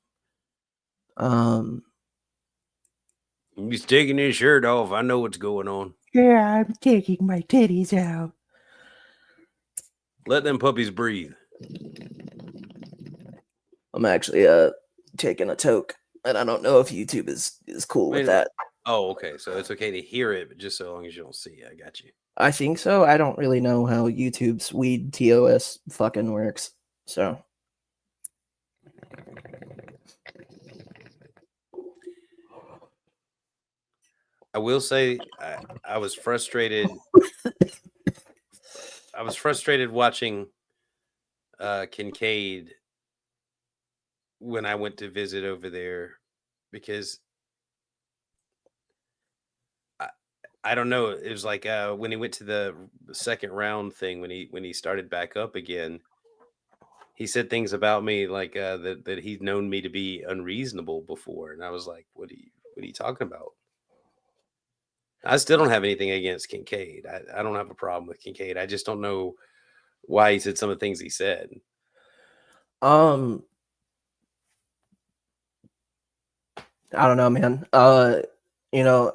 S3: He's taking his shirt off. I know what's going on.
S2: Yeah, I'm taking my titties out.
S3: Let them puppies breathe.
S2: I'm actually taking a toke, and I don't know if YouTube is cool with
S3: Wait,
S2: that.
S3: Oh, okay. So it's okay to hear it, but just so long as you don't see it. I got you.
S2: I think so. I don't really know how YouTube's weed TOS fucking works. So
S3: I will say I was frustrated. I was frustrated watching Kincaid when I went to visit over there because I don't know. It was like when he went to the second round thing when he started back up again. He said things about me like that he'd known me to be unreasonable before, and I was like, what are you talking about? I still don't have anything against Kincaid. I don't have a problem with Kincaid. I just don't know why he said some of the things he said.
S2: I don't know, man. You know,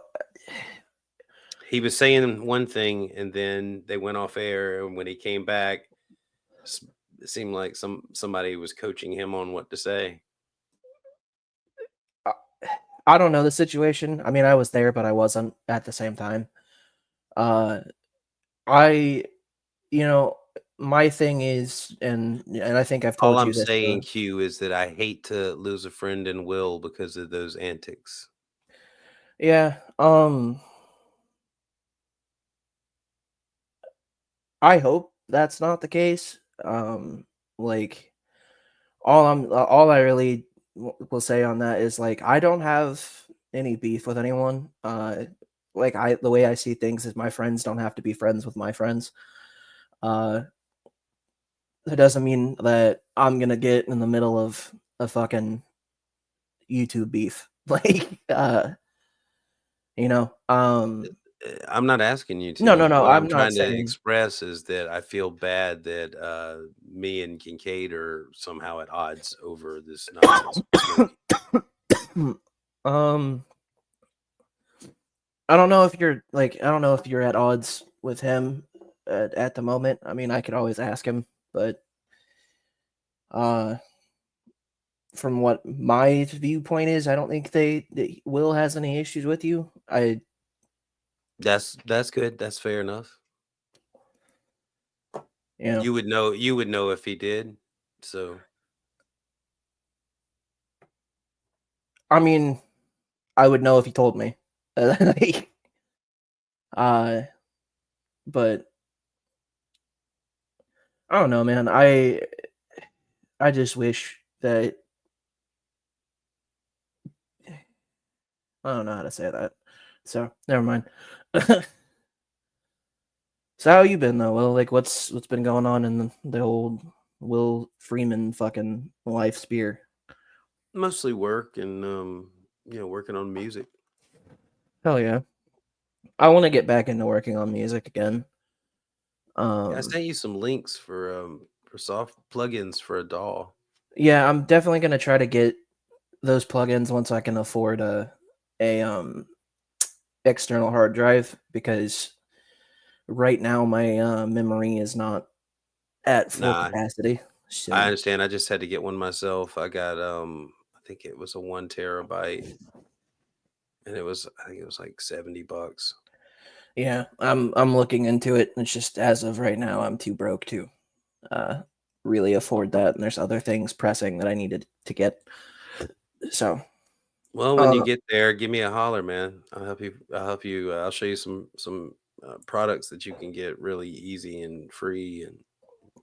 S3: He was saying one thing, and then they went off air, and when he came back, it seemed like somebody was coaching him on what to say.
S2: I don't know the situation. I mean, I was there, but I wasn't at the same time. I, you know, my thing is, and I think I've
S3: All
S2: told
S3: I'm
S2: you this.
S3: saying, Q, is that I hate to lose a friend in Will because of those antics.
S2: Yeah. I hope that's not the case. Like all I really will say on that is like I don't have any beef with anyone. Like the way I see things is my friends don't have to be friends with my friends. Uh, that doesn't mean that I'm gonna get in the middle of a fucking YouTube beef. Like, you know,
S3: I'm not asking you
S2: no, no,
S3: to.
S2: no.
S3: What
S2: I'm
S3: I'm
S2: not
S3: trying to
S2: saying.
S3: express is that I feel bad that me and Kincaid are somehow at odds over this nonsense with smoking.
S2: um, I don't know if you're like I don't know if you're at odds with him at the moment. I mean, I could always ask him, but uh, from what my viewpoint is, I don't think that Will has any issues with you.
S3: That's good. That's fair enough.
S2: You know,
S3: You would know if he did. So
S2: I mean, I would know if he told me. Like, but I don't know, man. I just wish that I don't know how to say that. So never mind. So how you been though? Well, like what's been going on in the old Will Freeman fucking life spear?
S3: mostly work and working on music.
S2: Hell yeah. I want to get back into working on music again.
S3: Yeah, I sent you some links for soft plugins for a DAW.
S2: Yeah, I'm definitely gonna try to get those plugins once I can afford a external hard drive because right now my memory is not at full
S3: Nah,
S2: capacity.
S3: I
S2: So
S3: understand. I just had to get one myself. I got I think it was a 1 terabyte, and I think it was like $70.
S2: yeah, I'm looking into it. It's just as of right now, I'm too broke to really afford that, and there's other things pressing that I needed to get. So
S3: Well, when you
S2: uh,
S3: get there, give me a holler, man. I'll help you. I'll show you some products that you can get really easy and free, and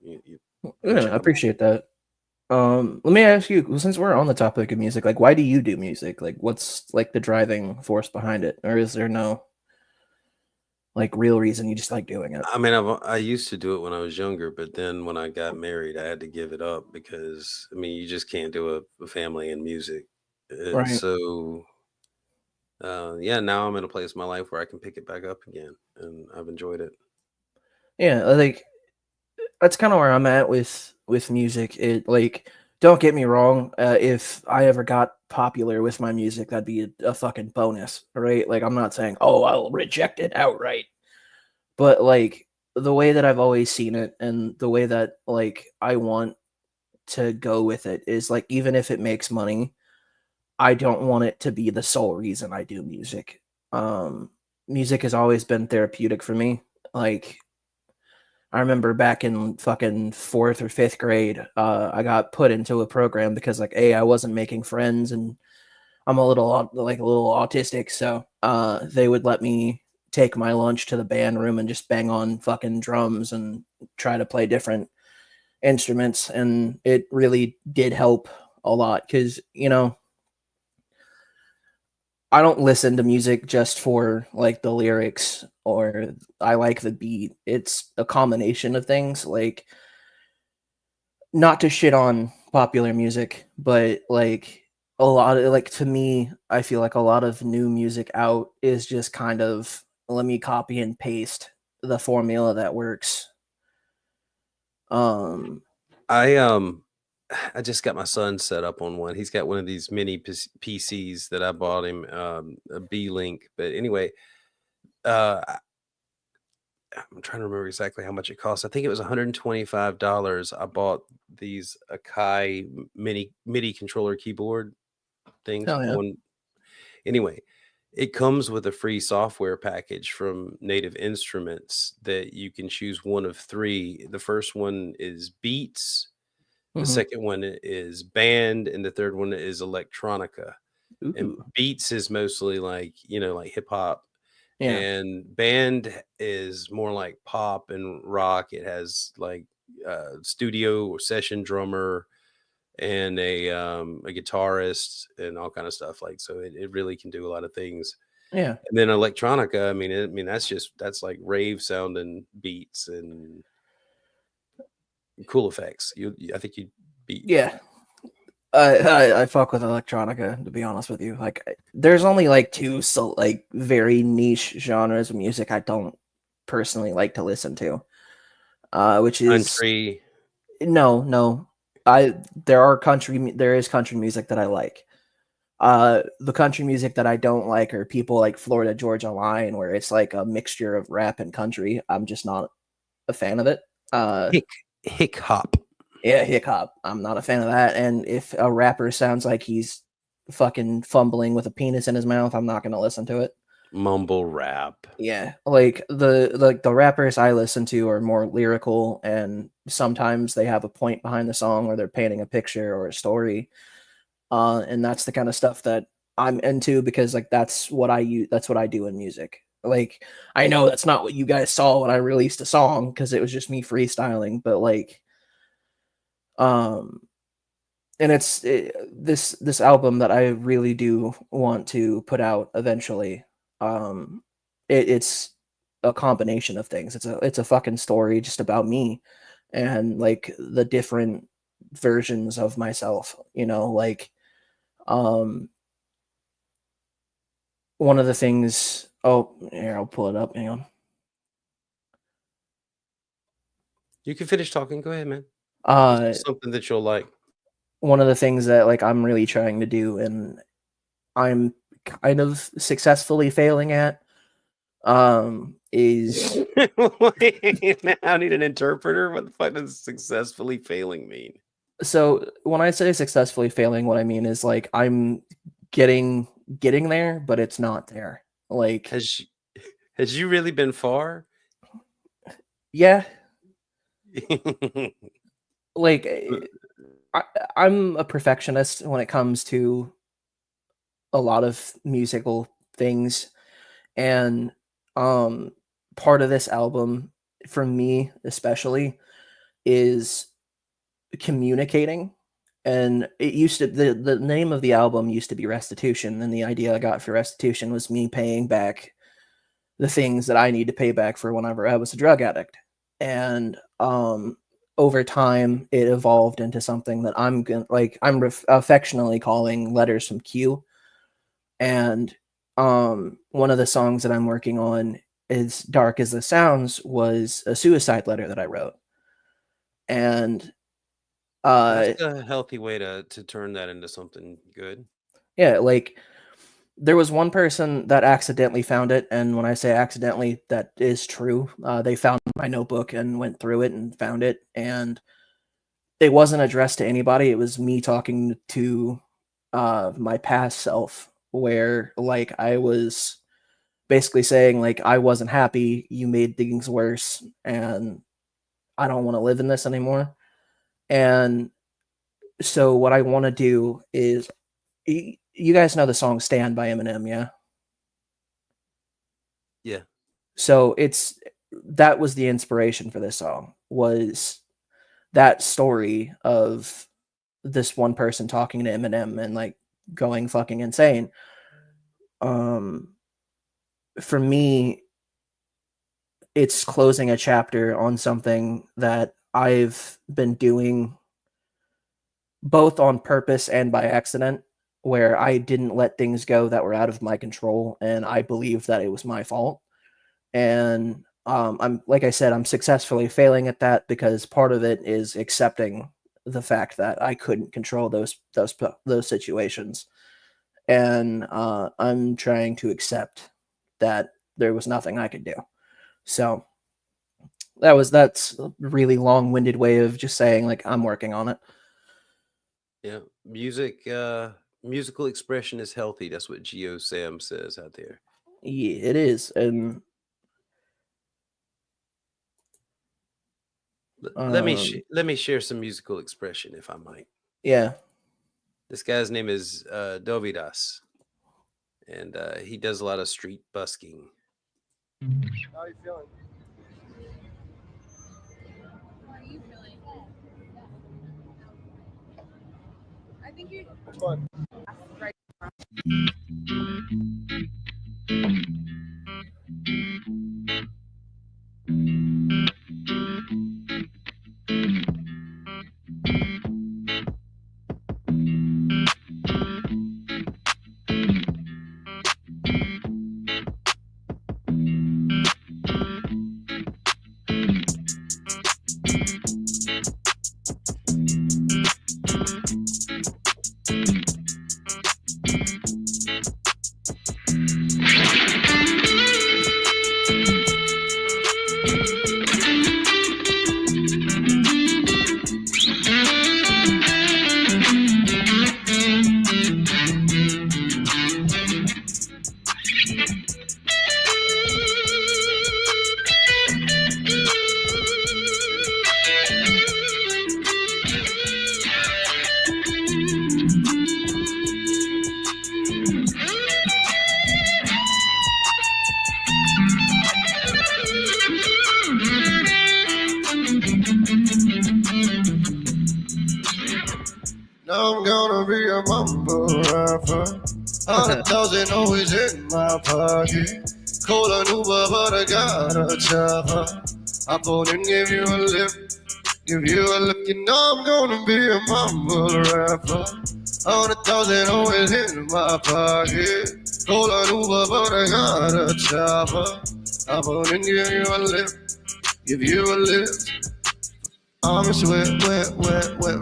S3: you
S2: yeah, I
S3: check them out.
S2: appreciate that. Let me ask you, since we're on the topic of music, like why do you do music? Like what's like the driving force behind it? Or is there no like real reason you just like doing it?
S3: I mean, I used to do it when I was younger, but then when I got married, I had to give it up because I mean, you just can't do a family and music.
S2: Right.
S3: So yeah, now I'm in a place in my life where I can pick it back up again, and I've enjoyed it.
S2: Yeah, like that's kind of where I'm at with music. It like don't get me wrong, if I ever got popular with my music, that'd be a fucking bonus, right? Like I'm not saying, "Oh, I'll reject it outright." But like the way that I've always seen it and the way that like I want to go with it is like, even if it makes money, I don't want it to be the sole reason I do music. Music has always been therapeutic for me. Like, I remember back in fucking 4th or 5th grade, I got put into a program because like, I wasn't making friends and I'm a little autistic, so they would let me take my lunch to the band room and just bang on fucking drums and try to play different instruments, and it really did help a lot because, you know, I don't listen to music just for like the lyrics or I like the beat. It's a combination of things. Like, not to shit on popular music, but like a lot of, like, to me, I feel like a lot of new music out is just kind of, let me copy and paste the formula that works.
S3: I just got my son set up on one. He's got one of these mini PCs that I bought him, a B-Link. But anyway, I'm trying to remember exactly how much it cost. I think it was $125. I bought these Akai MIDI controller keyboard things.
S2: Hell yeah.
S3: Anyway, it comes with a free software package from Native Instruments that you can choose one of 3. The first one is Beats, the second one is Band, and the third one is Electronica. And
S2: Ooh.
S3: Beats is mostly like, you know, like hip hop.
S2: Yeah.
S3: And Band is more like pop and rock. It has like studio or session drummer and a guitarist and all kind of stuff. Like, so it really can do a lot of things.
S2: Yeah.
S3: And then Electronica, I mean that's like rave sounding beats and cool effects. I think you'd be
S2: Yeah. I fuck with electronica, to be honest with you. Like, there's only like 2 like very niche genres of music I don't personally like to listen to. Which is
S3: country.
S2: no. There is country music that I like. The country music that I don't like are people like Florida Georgia Line, where it's like a mixture of rap and country. I'm just not a fan of it.
S3: Hick hop.
S2: Yeah, hip hop. I'm not a fan of that. And if a rapper sounds like he's fucking fumbling with a penis in his mouth, I'm not gonna listen to it.
S3: Mumble rap.
S2: Yeah, like the rappers I listen to are more lyrical, and sometimes they have a point behind the song, or they're painting a picture or a story. And that's the kind of stuff that I'm into, because like that's what I use. That's what I do in music. Like, I know that's not what you guys saw when I released a song, because it was just me freestyling, but like, and this album that I really do want to put out eventually. It's a combination of things. It's a fucking story just about me and like the different versions of myself, you know, like one of the things, oh, here, I'll pull it up, hang on.
S3: You can finish talking. Go ahead, man. Something that you'll like.
S2: One of the things that like I'm really trying to do, and I'm kind of successfully failing at, is
S3: I need an interpreter. What the fuck does successfully failing mean?
S2: So when I say successfully failing, what I mean is like I'm getting there, but it's not there. Like,
S3: has you really been far?
S2: Yeah. Like, I'm a perfectionist when it comes to a lot of musical things, and part of this album, for me especially, is communicating. And it used to, the name of the album used to be Restitution, and the idea I got for Restitution was me paying back the things that I need to pay back for whenever I was a drug addict. And over time it evolved into something that I'm affectionately calling Letters from Q. And one of the songs that I'm working on, As Dark as This Sounds, was a suicide letter that I wrote. And
S3: that's a healthy way to turn that into something good.
S2: Yeah, like, there was one person that accidentally found it, and when I say accidentally, that is true. They found my notebook and went through it and found it, and it wasn't addressed to anybody. It was me talking to my past self, where like I was basically saying like I wasn't happy, you made things worse, and I don't want to live in this anymore. And so what I want to do is, you guys know the song "Stand" by Eminem, yeah?
S3: Yeah.
S2: So that was the inspiration for this song, was that story of this one person talking to Eminem and like going fucking insane. For me, it's closing a chapter on something that I've been doing both on purpose and by accident, where I didn't let things go that were out of my control, and I believe that it was my fault. And I'm, like I said, I'm successfully failing at that, because part of it is accepting the fact that I couldn't control those situations, and I'm trying to accept that there was nothing I could do. So that's a really long-winded way of just saying like I'm working on it.
S3: Yeah. Musical expression is healthy. That's what Geo Sam says out there.
S2: Yeah, it is. And
S3: let me share some musical expression, if I might.
S2: yeah.
S3: This guy's name is Dovidas, and he does a lot of street busking.
S6: How are you feeling?
S7: How are you feeling? I think you.
S6: Which one?
S7: Right.
S6: Now I'm gonna be a mumble rapper. 100,000 always in my pocket. Call an Uber, but I got a chopper. Hop on and give you a lift. Give you a look, you know I'm gonna be a mumble rapper. 100,000 always in my pocket. Call an Uber, but I got a chopper. Hop on and give you a lift. Give you a lift. I'm wet,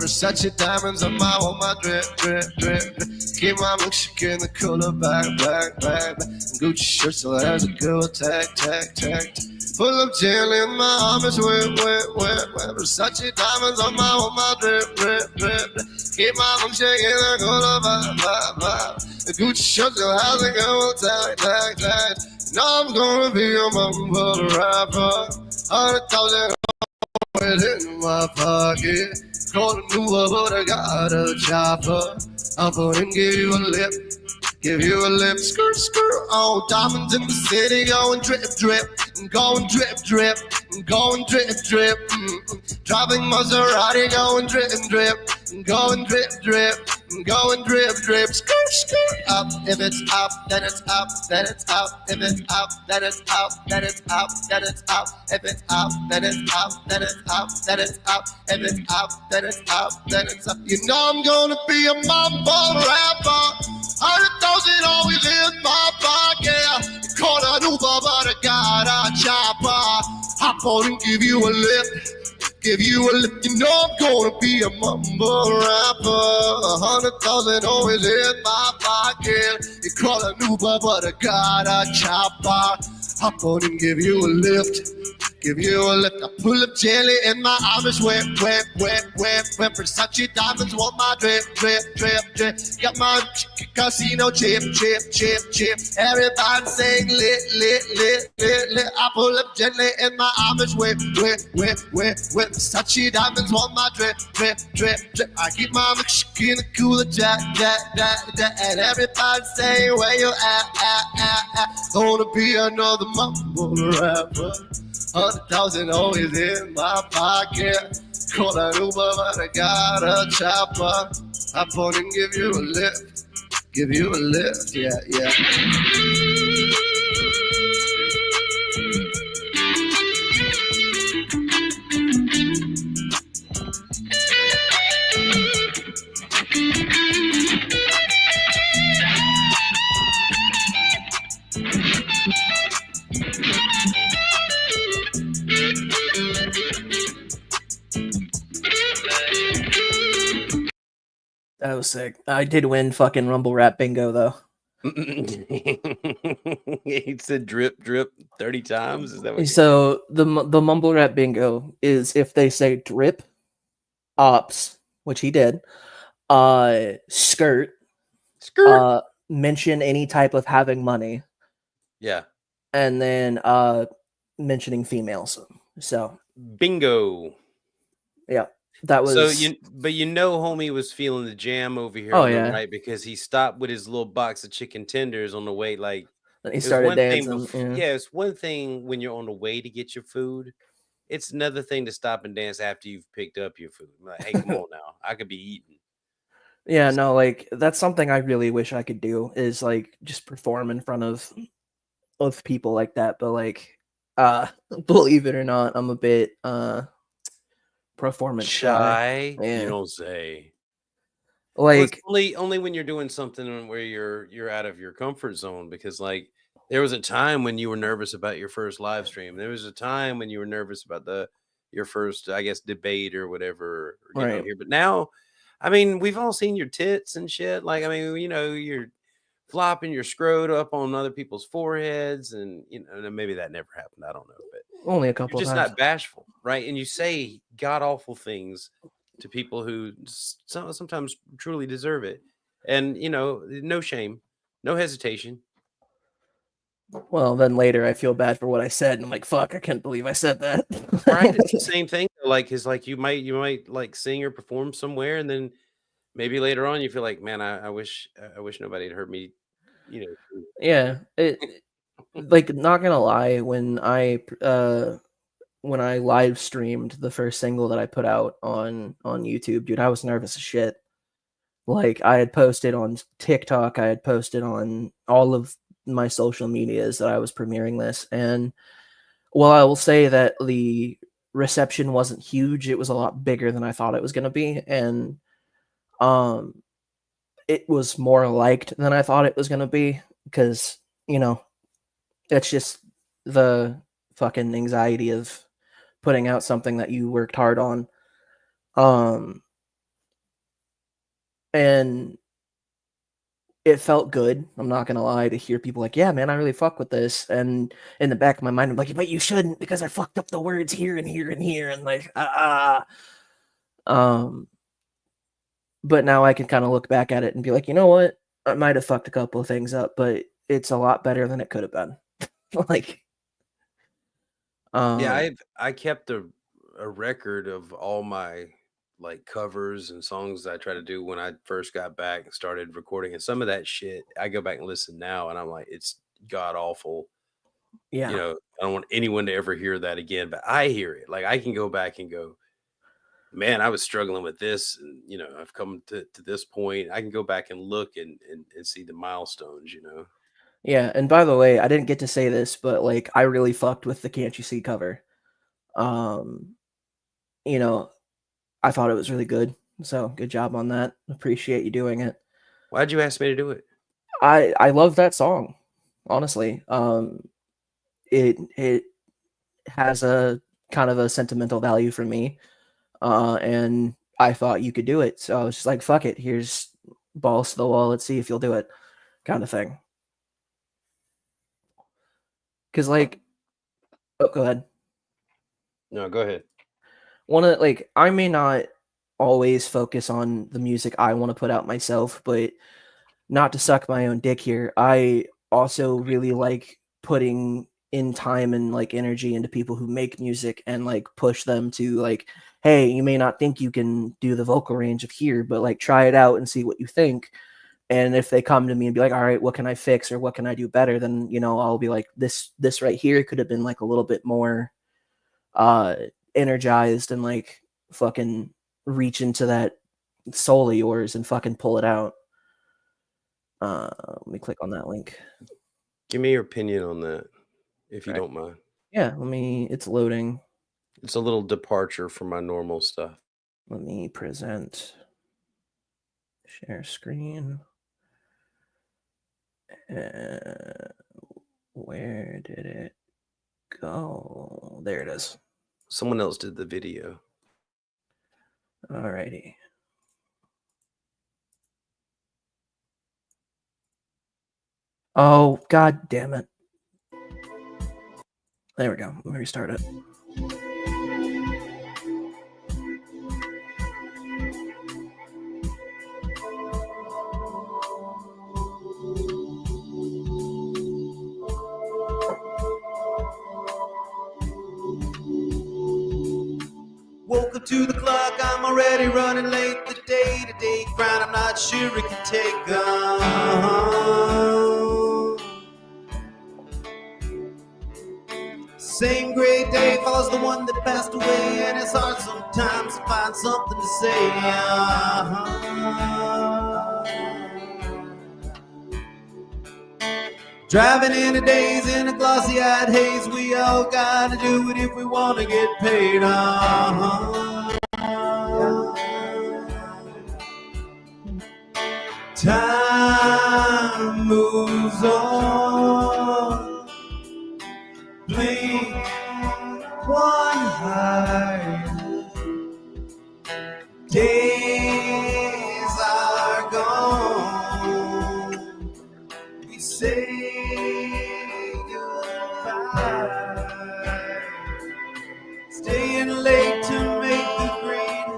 S6: Versace diamonds on my drip. Keep my milkshake in the cooler, back. Gucci shirt still has a good tag. Full of gel in my arm is wet. Versace diamonds on my drip. Keep my milkshake in the cooler, back. The Gucci shirt still has a good tag. Now I'm gonna be a mumble rapper. 100,000 in my pocket. Call a Uber, but I got a chopper. I'll put and give you a lip. Skirt, oh, diamonds in the city, going drip, going drip. Driving Maserati, going drip, going drip. Skirt, up. If it's up, then it's up. If it's up, then it's up. If it's up, then it's up. If it's up, then it's up. You know I'm gonna be a mumble rapper. 100,000 always in my pocket. Call an Uber, but I got a chopper. Hop on and give you a lift. You know I'm gonna be a mumble rapper. 100,000 always in my pocket. You call an Uber, but I got a chopper. Hop on and give you a lift. give you a lift. I pull up jelly in my Irish whip. Versace diamonds want my drip. Got my casino chip. Everybody sing lit. I pull up gently in my Amish whip. Versace diamonds want my drip. I keep my in a cooler jack. And everybody say where you at. Gonna be another mumble rapper. 100,000 always in my pocket. Call an Uber, but I got a chopper. Hop on and give you a lift. Yeah.
S2: That was sick. I did win fucking Rumble Rap Bingo though.
S3: He said drip 30 times. Is that what
S2: So the Mumble Rap Bingo is if they say drip, ops, which he did, skirt, mention any type of having money,
S3: yeah.
S2: and then mentioning females. So
S3: Bingo.
S2: yeah, that was.
S3: So homie was feeling the jam over here on the right because he stopped with his little box of chicken tenders on the way. Like
S2: and he started dancing.
S3: It's one thing when you're on the way to get your food. It's another thing to stop and dance after you've picked up your food. Like, hey, come on now, I could be eating.
S2: Yeah, no, like that's something I really wish I could do is like just perform in front of people like that. But like, believe it or not, I'm a bit performance shy.
S3: Yeah. You don't say.
S2: Like
S3: only when you're doing something where you're out of your comfort zone, because like there was a time when you were nervous about your first live stream. There was a time when you were nervous about your first, I guess, debate or whatever.
S2: Right.
S3: Here. But now, I mean, we've all seen your tits and shit. Like, I mean, you're flopping your scrot up on other people's foreheads, and maybe that never happened. I don't know, but
S2: only a couple.
S3: You're just
S2: times.
S3: not bashful, right? And you say god awful things to people who sometimes truly deserve it, and no shame, no hesitation.
S2: Well, then later I feel bad for what I said, and I'm like, "Fuck, I can't believe I said that."
S3: Right? It's the same thing. Like, it's like you might like sing or perform somewhere, and then maybe later on you feel like, man, I wish nobody had heard me.
S2: Yeah, like not gonna lie, when I live streamed the first single that I put out on YouTube, dude, I was nervous as shit. Like I had posted on TikTok, I had posted on all of my social medias that I was premiering this, and while I will say that the reception wasn't huge, it was a lot bigger than I thought it was going to be, and it was more liked than I thought it was going to be, because it's just the fucking anxiety of putting out something that you worked hard on, and it felt good. I'm not gonna lie, to hear people like, yeah, man, I really fuck with this. And in the back of my mind, I'm like, but you shouldn't, because I fucked up the words here and here and here. And like, but now I can kind of look back at it and be like, you know what? I might have fucked a couple of things up, but it's a lot better than it could have been. Like,
S3: yeah, I kept a record of all my like covers and songs that I tried to do when I first got back and started recording, and some of that shit I go back and listen now and I'm like, it's god awful.
S2: Yeah.
S3: I don't want anyone to ever hear that again, but I hear it. Like I can go back and go, man, I was struggling with this, and I've come to this point. I can go back and look and see the milestones,
S2: Yeah, and by the way, I didn't get to say this, but like I really fucked with the Can't You See cover. I thought it was really good. So good job on that. Appreciate you doing it.
S3: Why'd you ask me to do it?
S2: I love that song, honestly. It has a kind of a sentimental value for me, and I thought you could do it. So I was just like, fuck it. Here's balls to the wall. Let's see if you'll do it, kind of thing. Because like, oh, go ahead.
S3: No, go ahead.
S2: I may not always focus on the music I want to put out myself, but not to suck my own dick here, I also really like putting in time and like energy into people who make music and like push them to like, hey, you may not think you can do the vocal range of here, but like try it out and see what you think. And if they come to me and be like, all right, what can I fix or what can I do better? Then, I'll be like, this right here could have been like a little bit more uh energized and like fucking reach into that soul of yours and fucking pull it out. Let me click on that link.
S3: Give me your opinion on that, if you don't mind.
S2: Yeah, it's loading.
S3: It's a little departure from my normal stuff.
S2: Let me present. Share screen. Where did it go? There it is.
S3: Someone else did the video.
S2: Alrighty. Oh, god damn it. There we go. Let me restart it.
S1: Woke up to the clock, I'm already running late. The day-to-day grind, I'm not sure it can take on. Same great day follows the one that passed away, and it's hard sometimes to find something to say. Driving in a daze in a glossy-eyed haze, we all gotta do it if we wanna get paid. Time moves on. Blink one eye. Days are gone. We say goodbye. Staying late to make the green.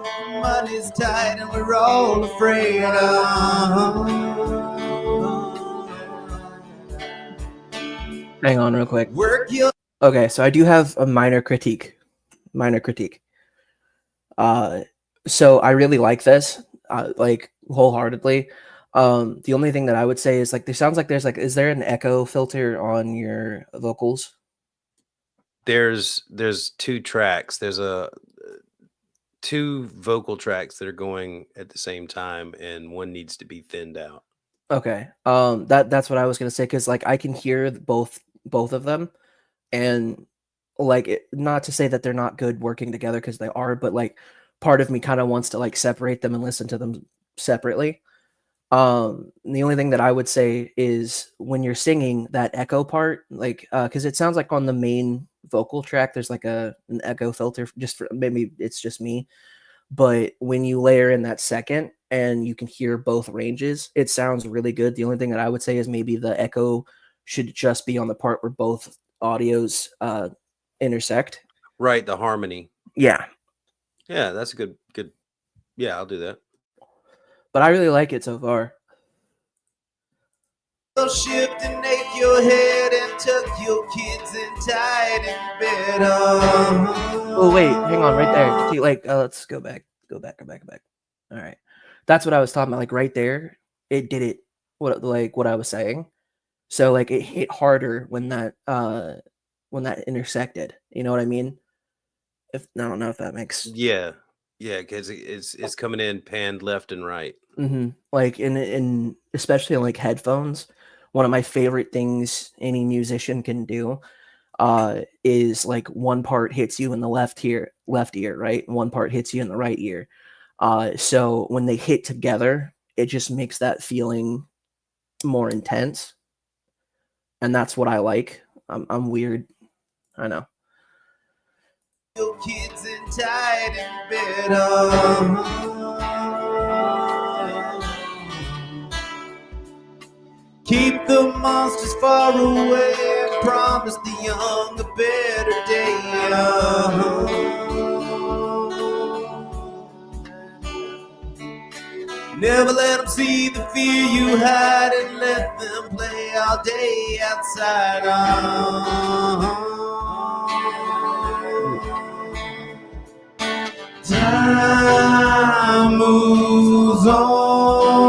S1: Money's tight and we're all afraid.
S2: Hang on real quick.
S1: Work your
S2: Okay, so I do have a minor critique. So I really like this, like wholeheartedly. The only thing that I would say is like there sounds like is there an echo filter on your vocals?
S3: There's two tracks. There's two vocal tracks that are going at the same time, and one needs to be thinned out.
S2: Okay. That's what I was gonna say because like I can hear both of them, and like not to say that they're not good working together because they are, but like part of me kind of wants to like separate them and listen to them separately. The only thing that I would say is when you're singing that echo part, like because it sounds like on the main vocal track there's like an echo filter just for maybe it's just me, but when you layer in that second and you can hear both ranges, it sounds really good. The only thing that I would say is maybe the echo should just be on the part where both audios intersect.
S3: Right, the harmony.
S2: Yeah,
S3: that's a good. Yeah, I'll do that.
S2: but I really like it so far.
S1: shift and make your head and tuck your kids in tight in bed.
S2: Oh wait, hang on, right there. See, like, let's go back. All right, that's what I was talking about. Like right there, it did it. What I was saying. So like it hit harder when that intersected. You know what I mean? I don't know if that makes
S3: Yeah, because it's coming in panned left and right.
S2: Mm-hmm. Like in especially in like headphones, one of my favorite things any musician can do is like one part hits you in the left ear, right? And one part hits you in the right ear. So when they hit together, it just makes that feeling more intense. And that's what I like. I'm weird. I know.
S1: Your kids in tight in bed. Keep the monsters far away. Promise the young a better day.
S3: Never let them see the fear you hide and let them play all day outside. Time moves on.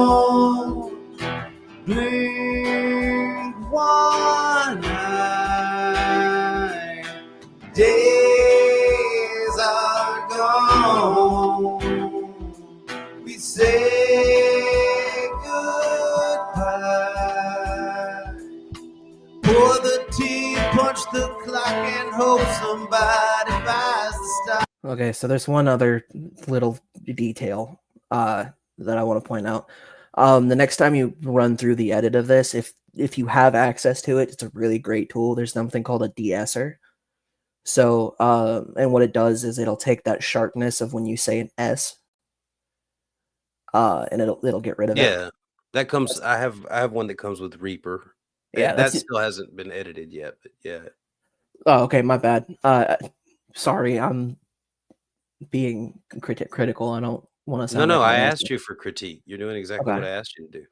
S3: Blink one eye. Days are gone. We say goodbye. Pour the tea, punch the clock, and hope somebody buys the stock.
S2: Okay, so there's one other little detail that I want to point out. The next time you run through the edit of this, if you have access to it, it's a really great tool. There's something called a de-esser. So, and what it does is it'll take that sharpness of when you say an S, and it'll get rid of it.
S3: Yeah, that comes. I have one that comes with Reaper.
S2: Yeah,
S3: that still hasn't been edited yet, but yeah.
S2: Oh, okay, my bad. Sorry, I'm being critical. I don't want to sound.
S3: No,
S2: like
S3: I
S2: an
S3: asked
S2: asshole.
S3: you for critique. You're doing exactly what I asked you to do.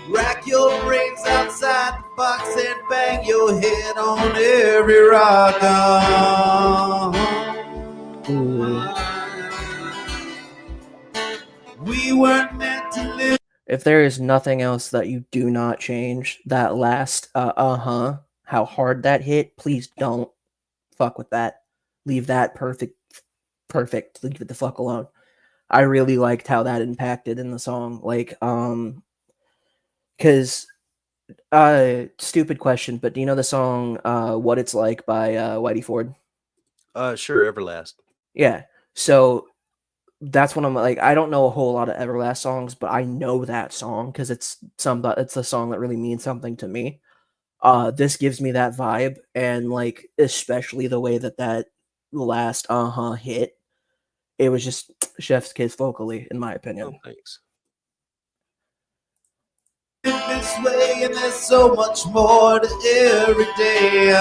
S3: Rack your brains outside the box and bang your head on every rock. We weren't meant to live.
S2: If there is nothing else that you do not change, that last how hard that hit, please don't fuck with that. Leave that perfect. Leave it the fuck alone. I really liked how that impacted in the song. Like, because stupid question, but do you know the song What It's Like by Whitey Ford?
S3: Sure, Everlast.
S2: Yeah. So that's when I'm like, I don't know a whole lot of Everlast songs, but I know that song because it's a song that really means something to me. This gives me that vibe, and like especially the way that last hit. It was just chef's kiss vocally, in my opinion.
S3: Oh, thanks. This way, and there's so much more to every day.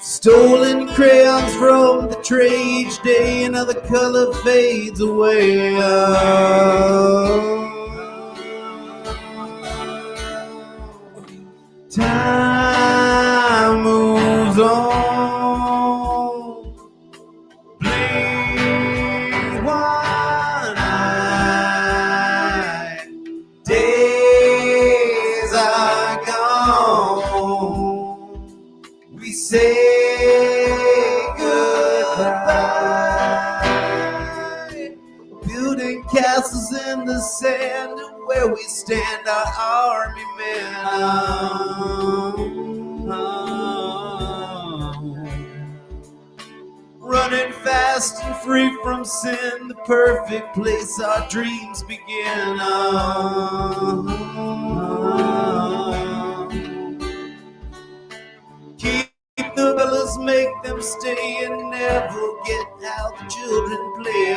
S3: Stolen crayons from the tray each day, another color fades away. Time moves on. Blink one eye. Days are gone. We say goodbye. Building castles in the sand where we stand, our army men. Running fast and free from sin, the perfect place our dreams begin. Keep the fellas, make them stay, and never get how the children play.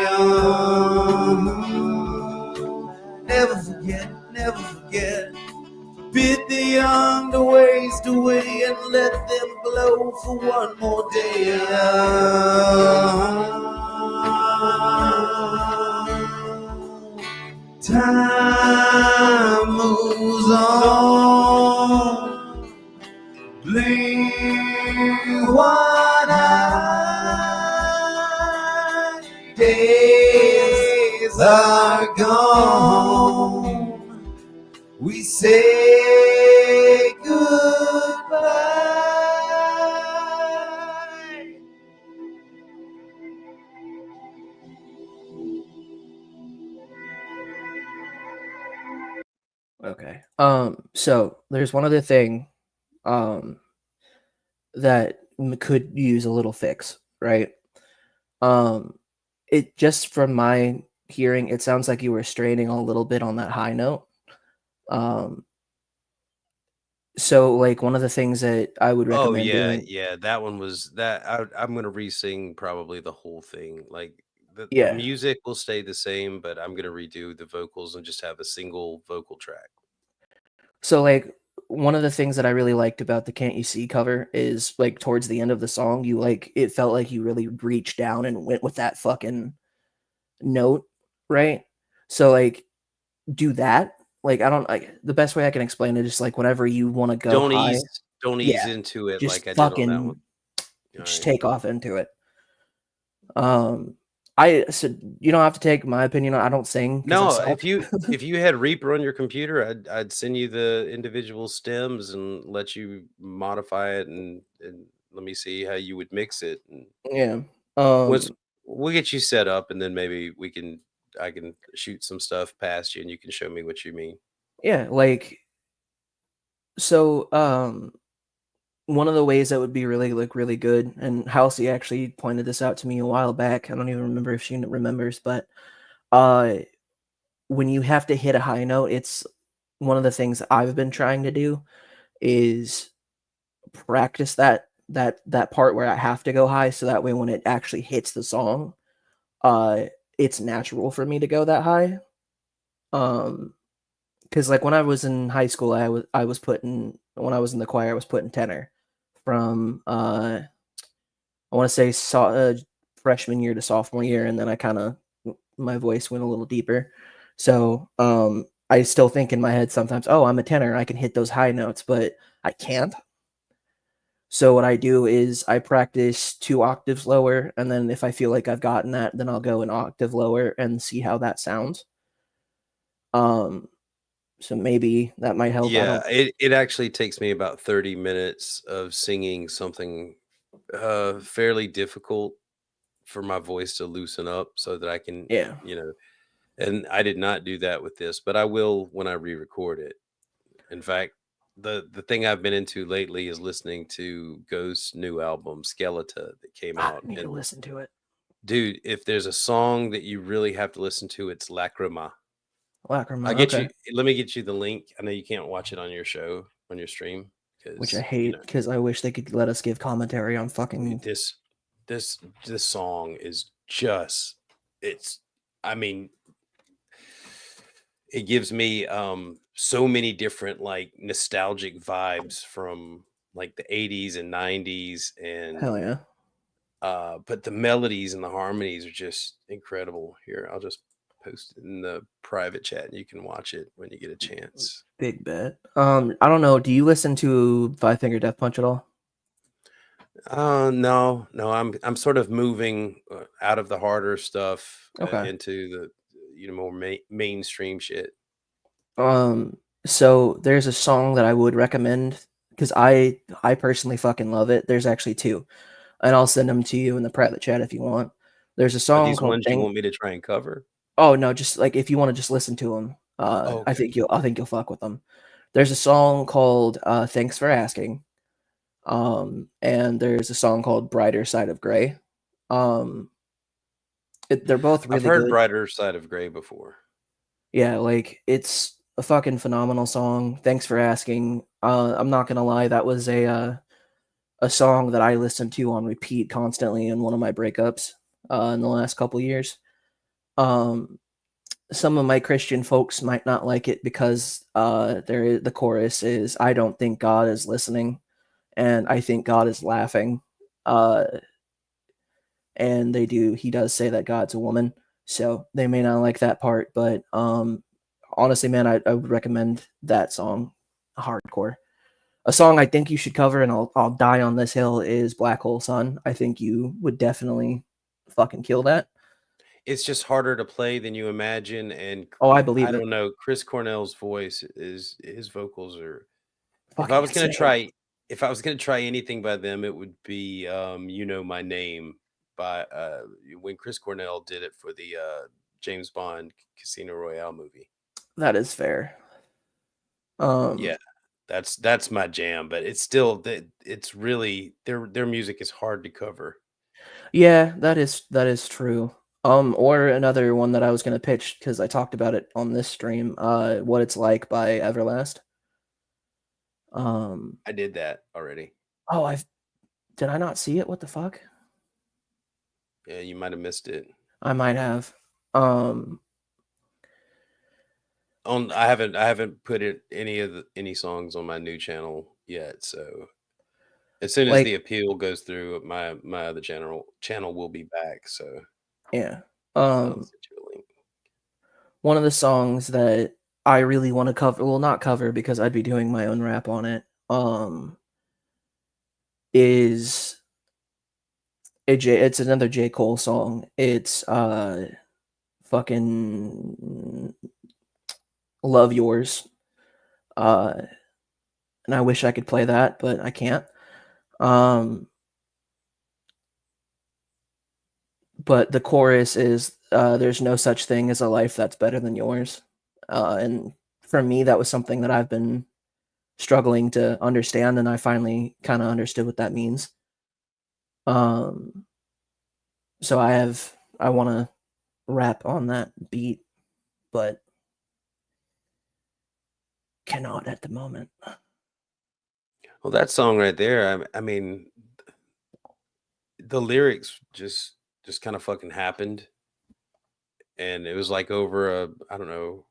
S3: Never forget. Bid the young to waste away and let them blow for one more day. Time moves on. Blink one eye. Days are gone. We say goodbye.
S2: Okay. So there's one other thing that could use a little fix, right? It just from my hearing, it sounds like you were straining a little bit on that high note. So like one of the things that I would recommend doing.
S3: Yeah, that one was that. I'm gonna re-sing probably the whole thing. Like the
S2: Yeah.
S3: music will stay the same, but I'm gonna redo the vocals and just have a single vocal track.
S2: So like one of the things that I really liked about the Can't You See cover is like towards the end of the song, you like it felt like you really reached down and went with that fucking note, right? So like do that. Like I don't like the best way I can explain it is like whenever you want to go
S3: Don't
S2: high,
S3: ease
S2: yeah,
S3: into it
S2: just
S3: like I did on that one.
S2: fucking
S3: All
S2: just
S3: right.
S2: take off into it. I said you don't have to take my opinion. I don't sing because I
S3: No,
S2: suck.
S3: if you had Reaper on your computer, I'd send you the individual stems and let you modify it and let me see how you would mix it. And
S2: Yeah.
S3: once we'll get you set up, and then maybe I can shoot some stuff past you, and you can show me what you mean.
S2: Yeah, like so one of the ways that would be really like really good, and Halsey actually pointed this out to me a while back. I don't even remember if she remembers, but uh when you have to hit a high note, it's one of the things I've been trying to do is practice that part where I have to go high so that way when it actually hits the song, uh it's natural for me to go that high. Because like when I was in high school, I was putting when I was in the choir, I was putting tenor from I want to say freshman year to sophomore year, and then I kind of my voice went a little deeper. So I still think in my head sometimes, oh, I'm a tenor, I can hit those high notes, but I can't. So what I do is I practice 2 octaves lower, and then if I feel like I've gotten that, then I'll go an octave lower and see how that sounds. Um, so maybe that might help. I
S3: Yeah,
S2: don't.
S3: it actually takes me about 30 minutes of singing something fairly difficult for my voice to loosen up so that I can,
S2: Yeah.
S3: and I did not do that with this, but I will when I re-record it. In fact, the thing I've been into lately is listening to Ghost's new album Skeleta that came
S2: I
S3: out.
S2: need to
S3: And
S2: listen to it.
S3: dude, if there's a song that you really have to listen to, it's Lacrima. I'll
S2: Lacrima,
S3: get
S2: okay.
S3: you. Let me get you the link. I know you can't watch it on your show on your stream
S2: Which I
S3: because
S2: hate because I wish they could let us give commentary on fucking.
S3: this this this song is just it's. I mean, it gives me so many different like nostalgic vibes from like the 80s and 90s and
S2: Hell yeah.
S3: but the melodies and the harmonies are just incredible. Here, I'll just post it in the private chat and you can watch it when you get a chance.
S2: Big bet. I don't know. Do you listen to Five Finger Death Punch at all?
S3: No, I'm sort of moving out of the harder stuff
S2: Okay.
S3: into the more mainstream shit.
S2: So there's a song that I would recommend because I personally fucking love it. There's actually two, and I'll send them to you in the private chat if you want. There's a
S3: Are
S2: song
S3: these
S2: called
S3: ones you
S2: "Thank."
S3: want me to try and cover?
S2: Oh no, just like if you want to just listen to them,
S3: Oh,
S2: I
S3: okay.
S2: think you'll fuck with them. There's a song called "Thanks for Asking," and there's a song called "Brighter Side of Gray." Um, they're both
S3: I've
S2: really
S3: heard
S2: good.
S3: Brighter Side of Gray before.
S2: Yeah, like it's a fucking phenomenal song. Thanks for asking. I'm not gonna lie, that was a song that I listened to on repeat constantly in one of my breakups in the last couple years. Um, some of my Christian folks might not like it because the chorus is "I don't think God is listening," and I think God is laughing. Uh, and he does say that God's a woman, so they may not like that part, but honestly, man, I would recommend that song hardcore. A song I think you should cover, and I'll die on this hill, is Black Hole Sun. I think you would definitely fucking kill that.
S3: It's just harder to play than you imagine, and
S2: Oh, I
S3: I
S2: believe it.
S3: don't know. Chris Cornell's voice is his vocals are. If I
S2: Fucking
S3: was gonna
S2: insane.
S3: try, if I was gonna try anything by them, it would be "You Know My Name" by when Chris Cornell did it for the James Bond Casino Royale movie.
S2: That is fair.
S3: Yeah, that's my jam. But it's still that it's really their music is hard to cover.
S2: Yeah, that is true. Or another one that I was gonna pitch because I talked about it on this stream. What It's Like by Everlast. Um,
S3: I did that already.
S2: oh, did I not see it? What the fuck?
S3: Yeah, you might have missed it.
S2: I might have. Um,
S3: I haven't put any songs on my new channel yet. So as soon as
S2: Like,
S3: the appeal goes through, my other channel will be back. So
S2: yeah.
S3: I'll send you a link.
S2: One of the songs that I really want to cover, well, not cover because I'd be doing my own rap on it, is it's another J. Cole song. It's fucking Love Yours. And I wish I could play that, but I can't. But the chorus is there's no such thing as a life that's better than yours. And for me, that was something that I've been struggling to understand, and I finally kind of understood what that means. So I want to rap on that beat, but cannot at the moment.
S3: Well, that song right there, I mean, the lyrics just kind of fucking happened, and it was like over I don't know,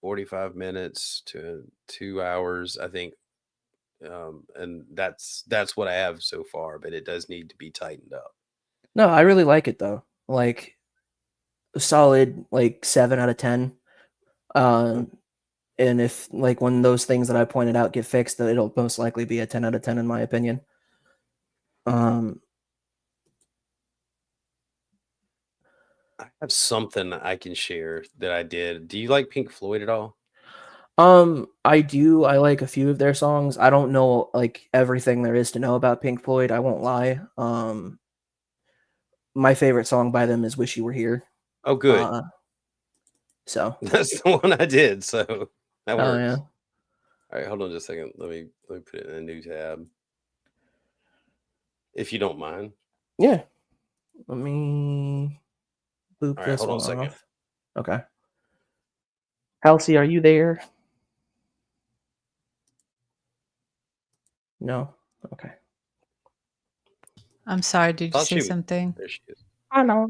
S3: 45 minutes to 2 hours, I think. And that's what I have so far, but it does need to be tightened up.
S2: No, I really like it though. Like a solid like 7 out of 10. And if like when those things that I pointed out get fixed, then it'll most likely be a 10 out of 10 in my opinion.
S3: I have something I can share that I did. Do you like Pink Floyd at all?
S2: I do. I like a few of their songs. I don't know like everything there is to know about Pink Floyd. I won't lie. My favorite song by them is "Wish You Were Here."
S3: Oh, good.
S2: So
S3: that's the one I did. So that works.
S2: Oh yeah.
S3: All right, hold on just a second. Let me put it in a new tab, if you don't mind.
S2: Yeah. Let me boop this
S3: hold on
S2: one
S3: a second.
S2: off. Okay. Halsey, are you there? No. Okay.
S4: I'm sorry. Did you
S3: Thought
S4: say
S3: she-
S4: something?
S3: There she is.
S2: I know.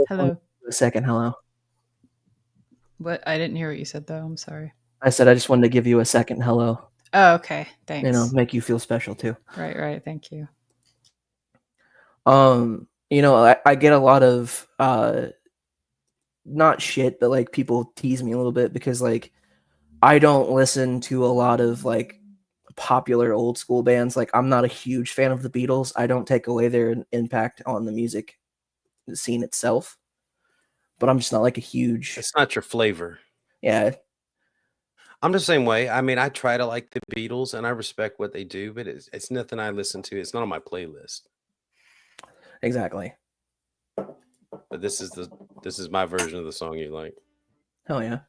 S4: Hello.
S2: A second hello.
S4: What? I didn't hear what you said though. I'm sorry.
S2: I said I just wanted to give you a second hello.
S4: Oh, okay. Thanks.
S2: You know, make you feel special too.
S4: Right. Thank you.
S2: You know, I get a lot of not shit, but like people tease me a little bit because like I don't listen to a lot of like popular old school bands. Like I'm not a huge fan of the Beatles. I don't take away their impact on the music scene itself, but I'm just not like a huge.
S3: It's not your flavor.
S2: Yeah.
S3: I'm the same way. I mean, I try to like the Beatles and I respect what they do, but it's nothing I listen to. It's not on my playlist.
S2: Exactly.
S3: But this is my version of the song you like.
S2: Hell yeah.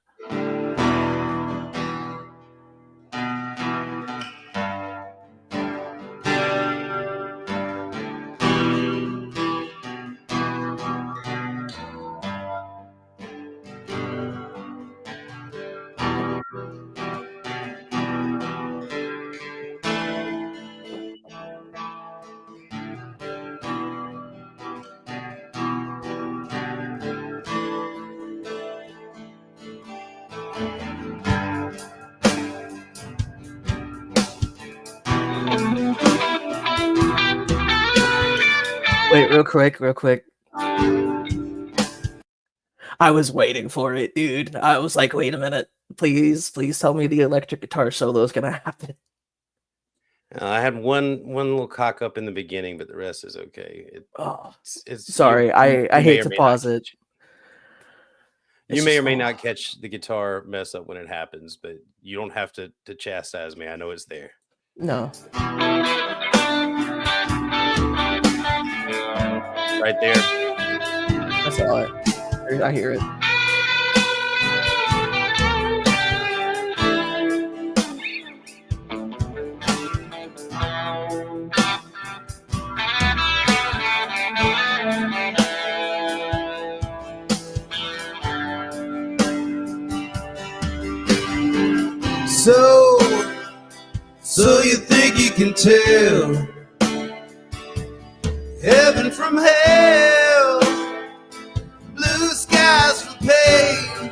S2: Wait, real quick. I was waiting for it, dude. I was like, wait a minute. Please tell me the electric guitar solo is gonna happen.
S3: I had one little cock up in the beginning, but the rest is okay. It's
S2: sorry, I
S3: may
S2: hate
S3: or
S2: to
S3: may
S2: pause
S3: not
S2: it.
S3: catch- You may or may not catch the guitar mess up when it happens, but you don't have to chastise me. I know it's there.
S2: No.
S3: Right there.
S2: That's all right. I hear it.
S1: So you think you can tell heaven from hell, blue skies from pain,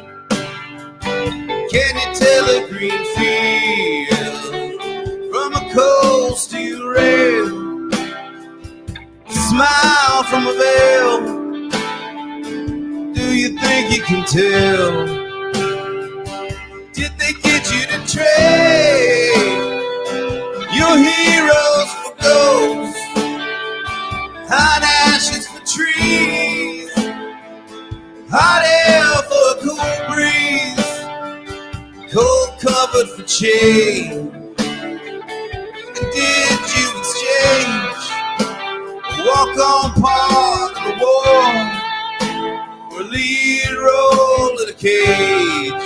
S6: think you can tell? Did they get you to trade your heroes for ghosts, hot ashes for trees, hot air for a cool breeze, cold covered for change? And did you exchange a walk-on part of the war for a lead role in a cage?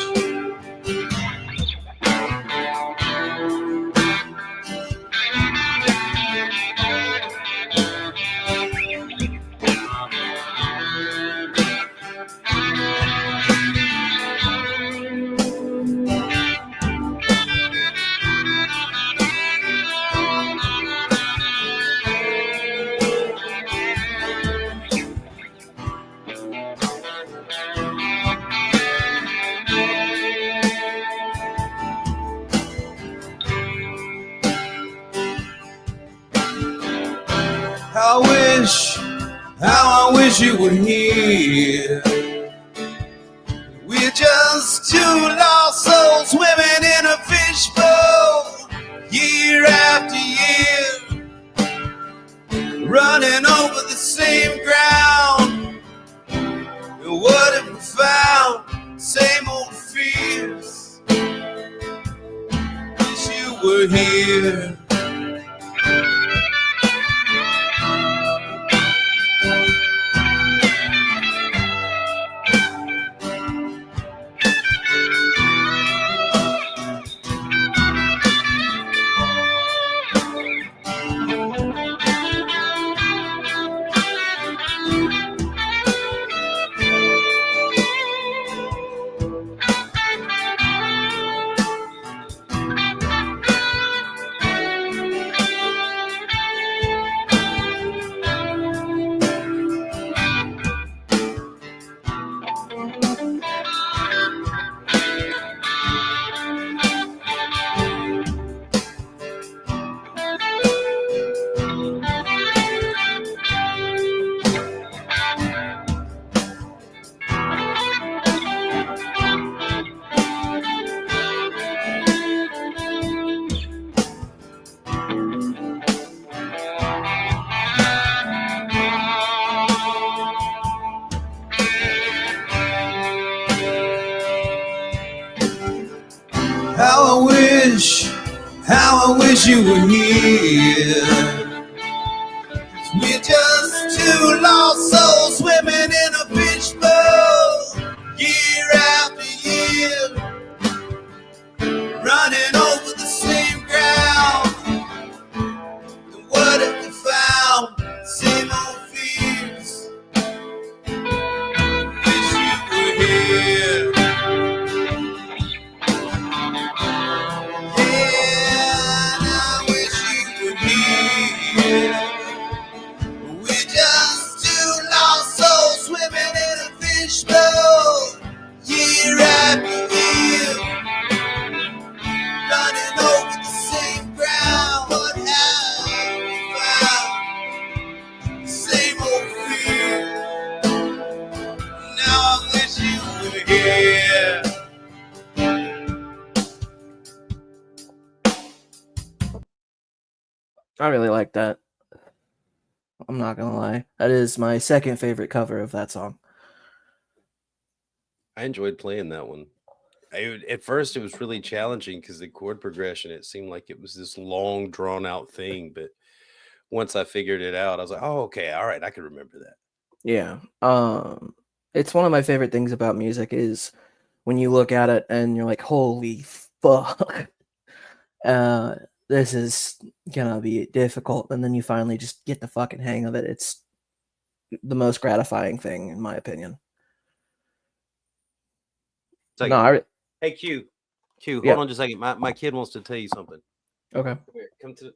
S6: How I wish you were here. We're just two lost souls swimming in a fishbowl, year after year, running over the same ground. And what have we found? Same old fears. Wish you were here. How I wish you were here. We're just two lost souls swimming in a fishbowl, year after year, running over the same ground. And what have we found? Same old fears. Wish you were here. We're just two lost souls swimming in a fishbowl, year after year, running over the same ground. What have we found? Same old fear. Now I wish you were here.
S2: I really like that. I'm not gonna lie. That is my second favorite cover of that song.
S3: I enjoyed playing that one. At first, it was really challenging because the chord progression, it seemed like it was this long, drawn out thing. But once I figured it out, I was like, oh, okay, all right, I can remember that.
S2: Yeah. It's one of my favorite things about music is when you look at it and you're like, holy fuck. This is gonna be difficult, and then you finally just get the fucking hang of it. It's the most gratifying thing, in my opinion.
S3: Hey, Q, hold
S2: Yeah.
S3: on just a second. My kid wants to tell you something.
S2: Okay.
S3: Come here, come to the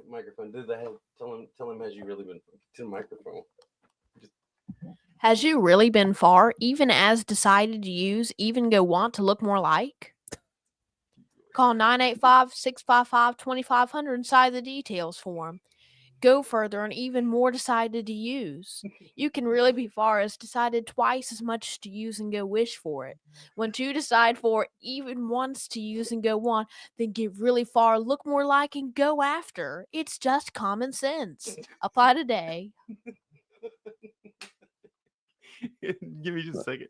S3: microphone. Do the head. Tell him has you really been to the microphone.
S8: Has you really been far, even as decided to use, even go want to look more like? Call 985-655-2500 inside the details for him. go further, and even more decided to use. You can really be far as decided twice as much to use and go wish for it. When two decide for even once to use and go one, then get really far, look more like and go after. It's just common sense. Apply today.
S3: Give me just a second.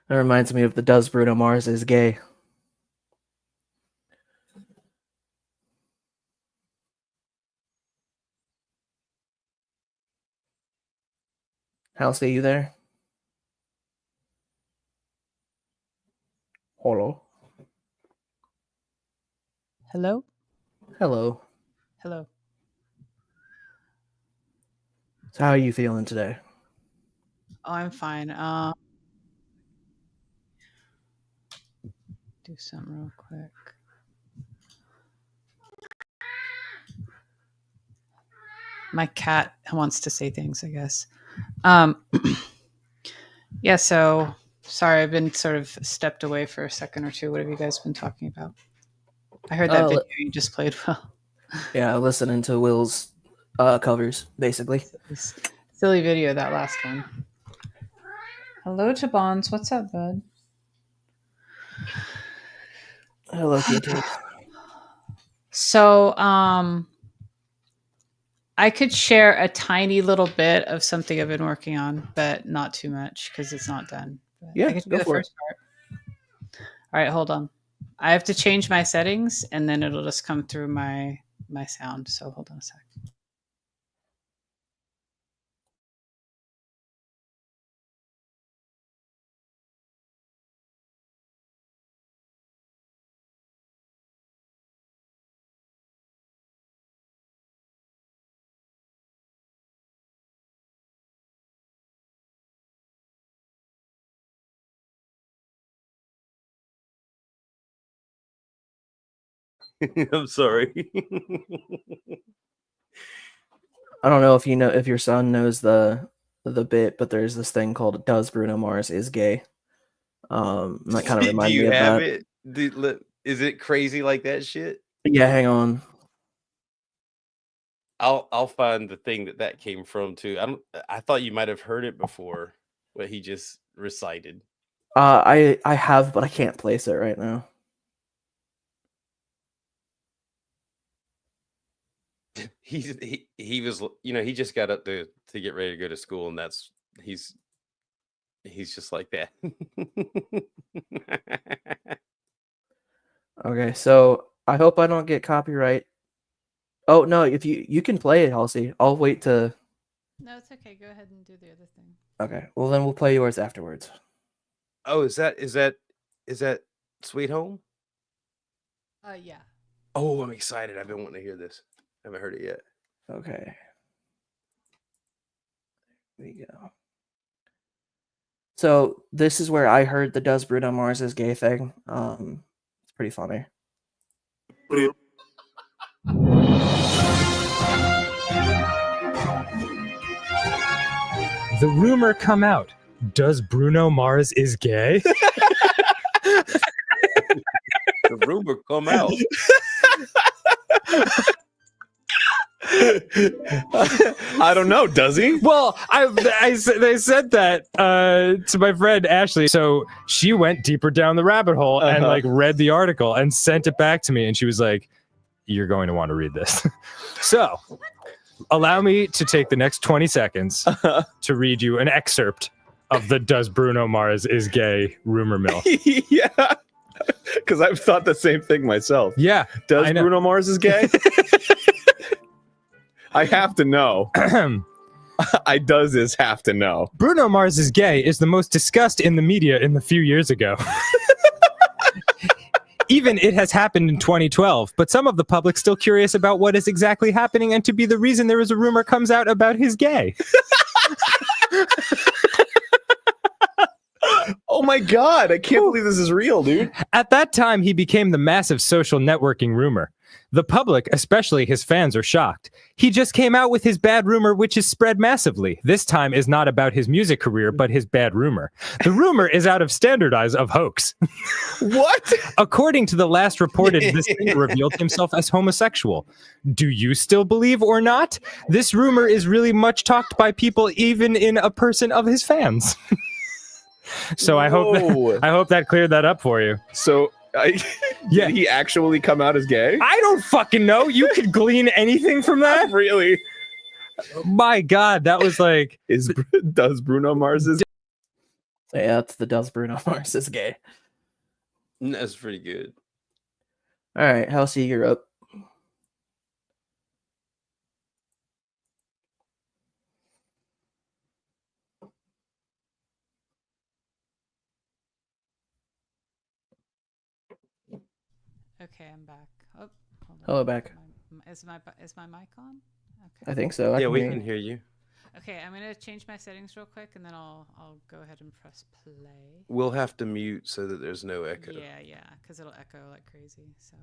S2: That reminds me of the Does Bruno Mars is gay? Halsey, you there? Hello.
S4: Hello?
S2: Hello.
S4: Hello.
S2: So how are you feeling today?
S4: Oh, I'm fine. Do something real quick. My cat wants to say things, I guess. Yeah, so sorry, I've been sort of stepped away for a second or two. What have you guys been talking about? I heard that
S2: Oh,
S4: video you just played. Well,
S2: Yeah, listening to Will's covers, basically.
S4: silly video, that last one. Hello to Bonds. What's up, bud?
S2: Hello, K2.
S4: So, I could share a tiny little bit of something I've been working on, but not too much because it's not done. But
S2: Yeah,
S4: I can
S2: go
S4: do the
S2: for it.
S4: first part. All right, hold on. I have to change my settings, and then it'll just come through my sound. So hold on a sec.
S3: I'm sorry.
S2: I don't know if your son knows the bit, but there's this thing called Does Bruno Mars is gay? And that kind of
S3: Do
S2: reminded me
S3: you
S2: of
S3: have
S2: that.
S3: it? Is it crazy like that shit?
S2: Yeah, hang on.
S3: I'll find the thing that came from too. I thought you might have heard it before, what he just recited.
S2: I have, but I can't place it right now.
S3: He was, he just got up to get ready to go to school, and he's just like that.
S2: Okay, so I hope I don't get copyright. Oh no, if you can play it, Halsey. I'll wait to.
S4: No, it's okay. Go ahead and do the other thing.
S2: Okay, well then we'll play yours afterwards.
S3: Oh, is that Sweet Home?
S4: Yeah.
S3: Oh, I'm excited. I've been wanting to hear this. I haven't heard it yet.
S2: Okay. There we go. So this is where I heard the Does Bruno Mars is gay thing. It's pretty funny.
S9: The rumor come out. Does Bruno Mars is gay?
S3: The rumor come out.
S10: I don't know. Does he?
S9: Well, they said that to my friend Ashley. So she went deeper down the rabbit hole and like read the article and sent it back to me. And she was like, "You're going to want to read this." So allow me to take the next 20 seconds to read you an excerpt of the Does Bruno Mars is gay rumor mill.
S10: Yeah. Because I've thought the same thing myself.
S9: Yeah.
S10: Does Bruno Mars is gay? I have to know. I have to know.
S9: Bruno Mars is gay is the most discussed in the media in the few years ago. Even it has happened in 2012, but some of the public still curious about what is exactly happening and to be the reason there is a rumor comes out about his gay.
S10: Oh my God, I can't believe this is real, dude.
S9: At that time, he became the massive social networking rumor. The public, especially his fans, are shocked. He just came out with his bad rumor, which is spread massively. This time is not about his music career, but his bad rumor. The rumor is out of standardize of hoax.
S10: What?
S9: According to the last reported, this singer revealed himself as homosexual. Do you still believe or not? This rumor is really much talked by people, even in a person of his fans. So I hope that cleared that up for you.
S10: So did he actually come out as gay?
S9: I don't fucking know. You could glean anything from that?
S10: Really?
S9: My God, that was like...
S10: Does Bruno Mars is...
S2: Yeah, that's the does Bruno Mars is gay.
S3: That's pretty good.
S2: All right, House E, you're up.
S4: Okay, I'm back. Oh, hold on.
S2: Hello, back.
S4: Is my mic on? Okay.
S2: I think so.
S3: Yeah, we can hear you.
S4: Okay, I'm gonna change my settings real quick, and then I'll go ahead and press play.
S3: We'll have to mute so that there's no echo.
S4: Yeah, because it'll echo like crazy. So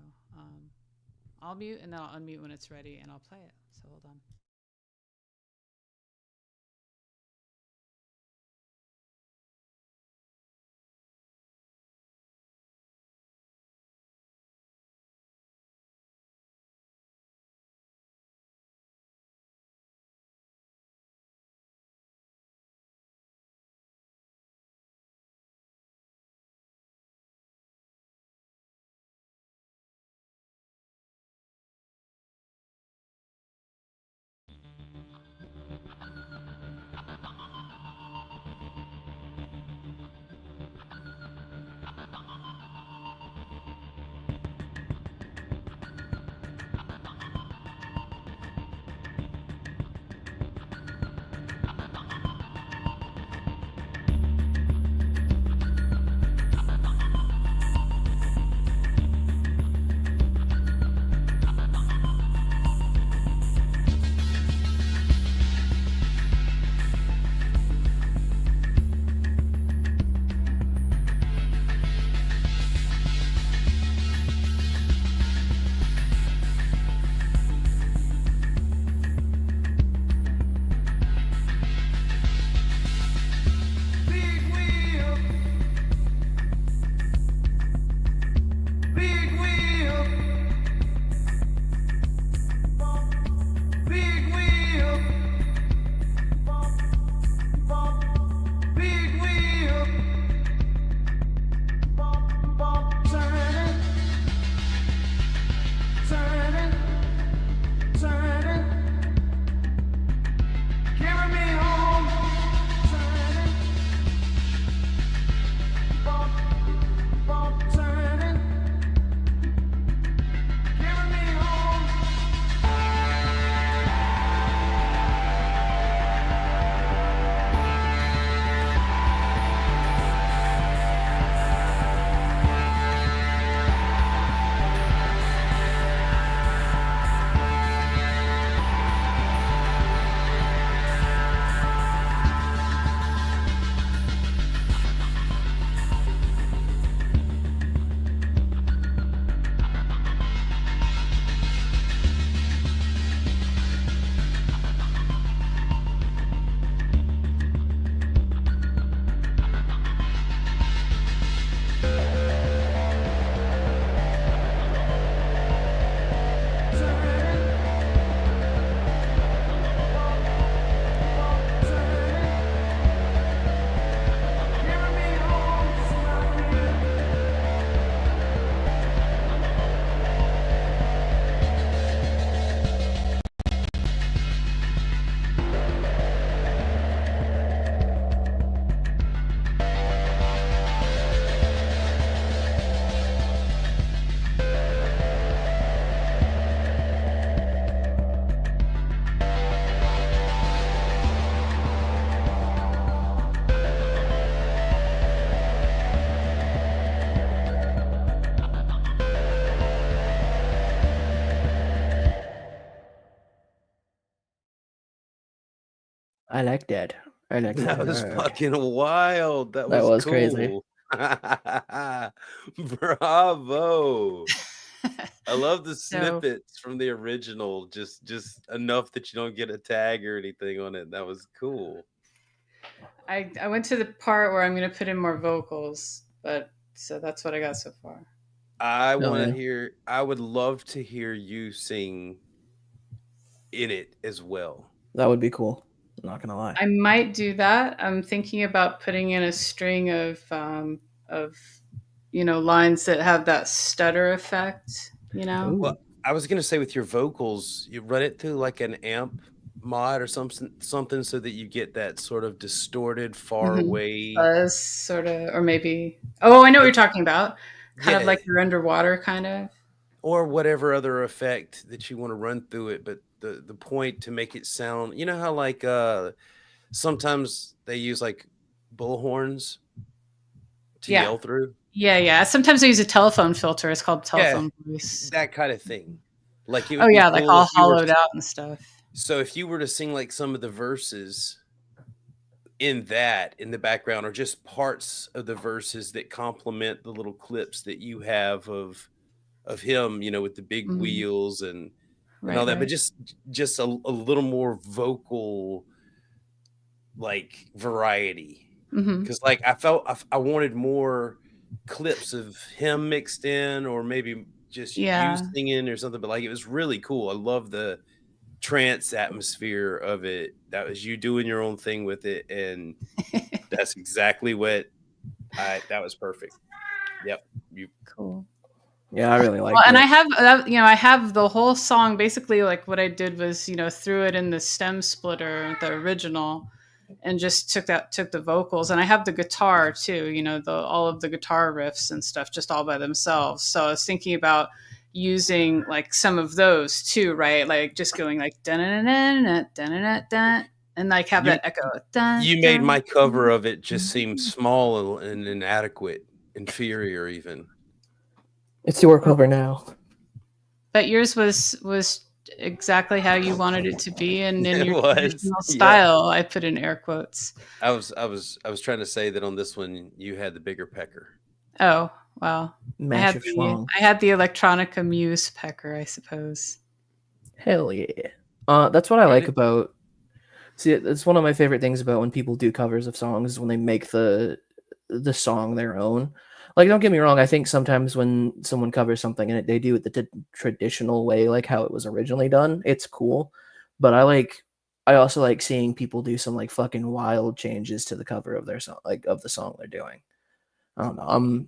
S4: I'll mute, and then I'll unmute when it's ready, and I'll play it. So hold on.
S2: I like that. I like that.
S3: That was fucking wild. That was
S2: crazy.
S3: cool. Bravo. I love the
S4: So
S3: snippets from the original, just enough that you don't get a tag or anything on it. That was cool.
S4: I went to the part where I'm going to put in more vocals, but so that's what I got so far.
S3: I
S2: Oh,
S3: want to
S2: yeah.
S3: hear. I would love to hear you sing in it as well.
S2: That would be cool. I'm not gonna lie.
S4: I might do that. I'm thinking about putting in a string of lines that have that stutter effect.
S3: Well,
S2: Ooh.
S3: I was gonna say with your vocals, you run it through like an amp mod or something so that you get that sort of distorted, far away.
S4: Buzz, sort of, or maybe. Oh, I know what you're
S3: But
S4: talking about. Kind of
S3: yeah,
S4: like you're underwater, kind of.
S3: or whatever other effect that you want to run through it. But the point to make it sound, you know how like sometimes they use like bullhorns to
S4: Yeah,
S3: yell through.
S4: yeah, yeah. Sometimes I use a telephone filter. It's called
S3: Yeah,
S4: telephone voice.
S3: that kind of thing. Like it
S4: Oh
S3: would be
S4: yeah, like
S3: cool
S4: all
S3: if you were.
S4: hollowed out and stuff.
S3: So if you were to sing like some of the verses in that in the background, or just parts of the verses that complement the little clips that you have of him, with the big
S4: Mhm.
S3: wheels and all
S4: Right,
S3: that, but
S4: right.
S3: just a little more vocal like variety.
S4: Hmm.
S3: Because like I felt I wanted more clips of him mixed in, or maybe just you
S4: Yeah.
S3: singing or something. But like it was really cool. I love the trance atmosphere of it. That was you doing your own thing with it, and that's exactly what that was perfect. Yep. You
S4: Cool.
S2: Yeah, I really
S4: Well,
S2: liked
S4: and I
S2: it.
S4: have, I have the whole song. Basically, like what I did was, threw it in the stem splitter, the original, and just took the vocals, and I have the guitar too. The all of the guitar riffs and stuff, just all by themselves. So I was thinking about using like some of those too, right? Like just going like dun dun dun dun dun, and like have
S3: you
S4: that echo. Dun,
S3: you made my
S4: dun,
S3: cover
S4: dun.
S3: of it just seem small and inadequate, inferior even.
S2: It's your
S4: Well,
S2: cover now.
S4: but yours was exactly how you wanted it to be, and in
S3: It
S4: your
S3: was.
S4: traditional
S3: Yep.
S4: style. I put in air quotes.
S3: I was trying to say that on this one you had the bigger pecker.
S4: Oh, well, I
S2: Mash
S4: had
S2: of
S4: the
S2: schlong.
S4: I had the electronica muse pecker, I suppose.
S2: Hell yeah. That's what I
S3: And
S2: like
S3: it,
S2: about. See, it's one of my favorite things about when people do covers of songs is when they make the song their own. Like, don't get me wrong. I think sometimes when someone covers something and they do it the traditional way, like how it was originally done, it's cool. But I also like seeing people do some like fucking wild changes to the cover of their song, like of the song they're doing. I don't know.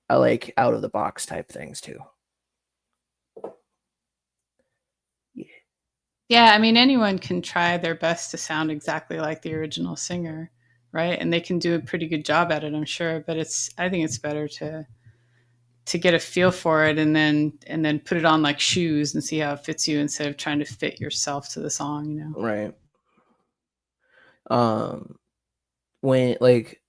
S2: I like out of the box type things too. Yeah.
S4: Yeah, I mean anyone can try their best to sound exactly like the original singer, right? And they can do a pretty good job at it, I'm sure, but I think it's better to get a feel for it and then put it on like shoes and see how it fits you instead of trying to fit yourself to the song.
S2: Right. Um, when like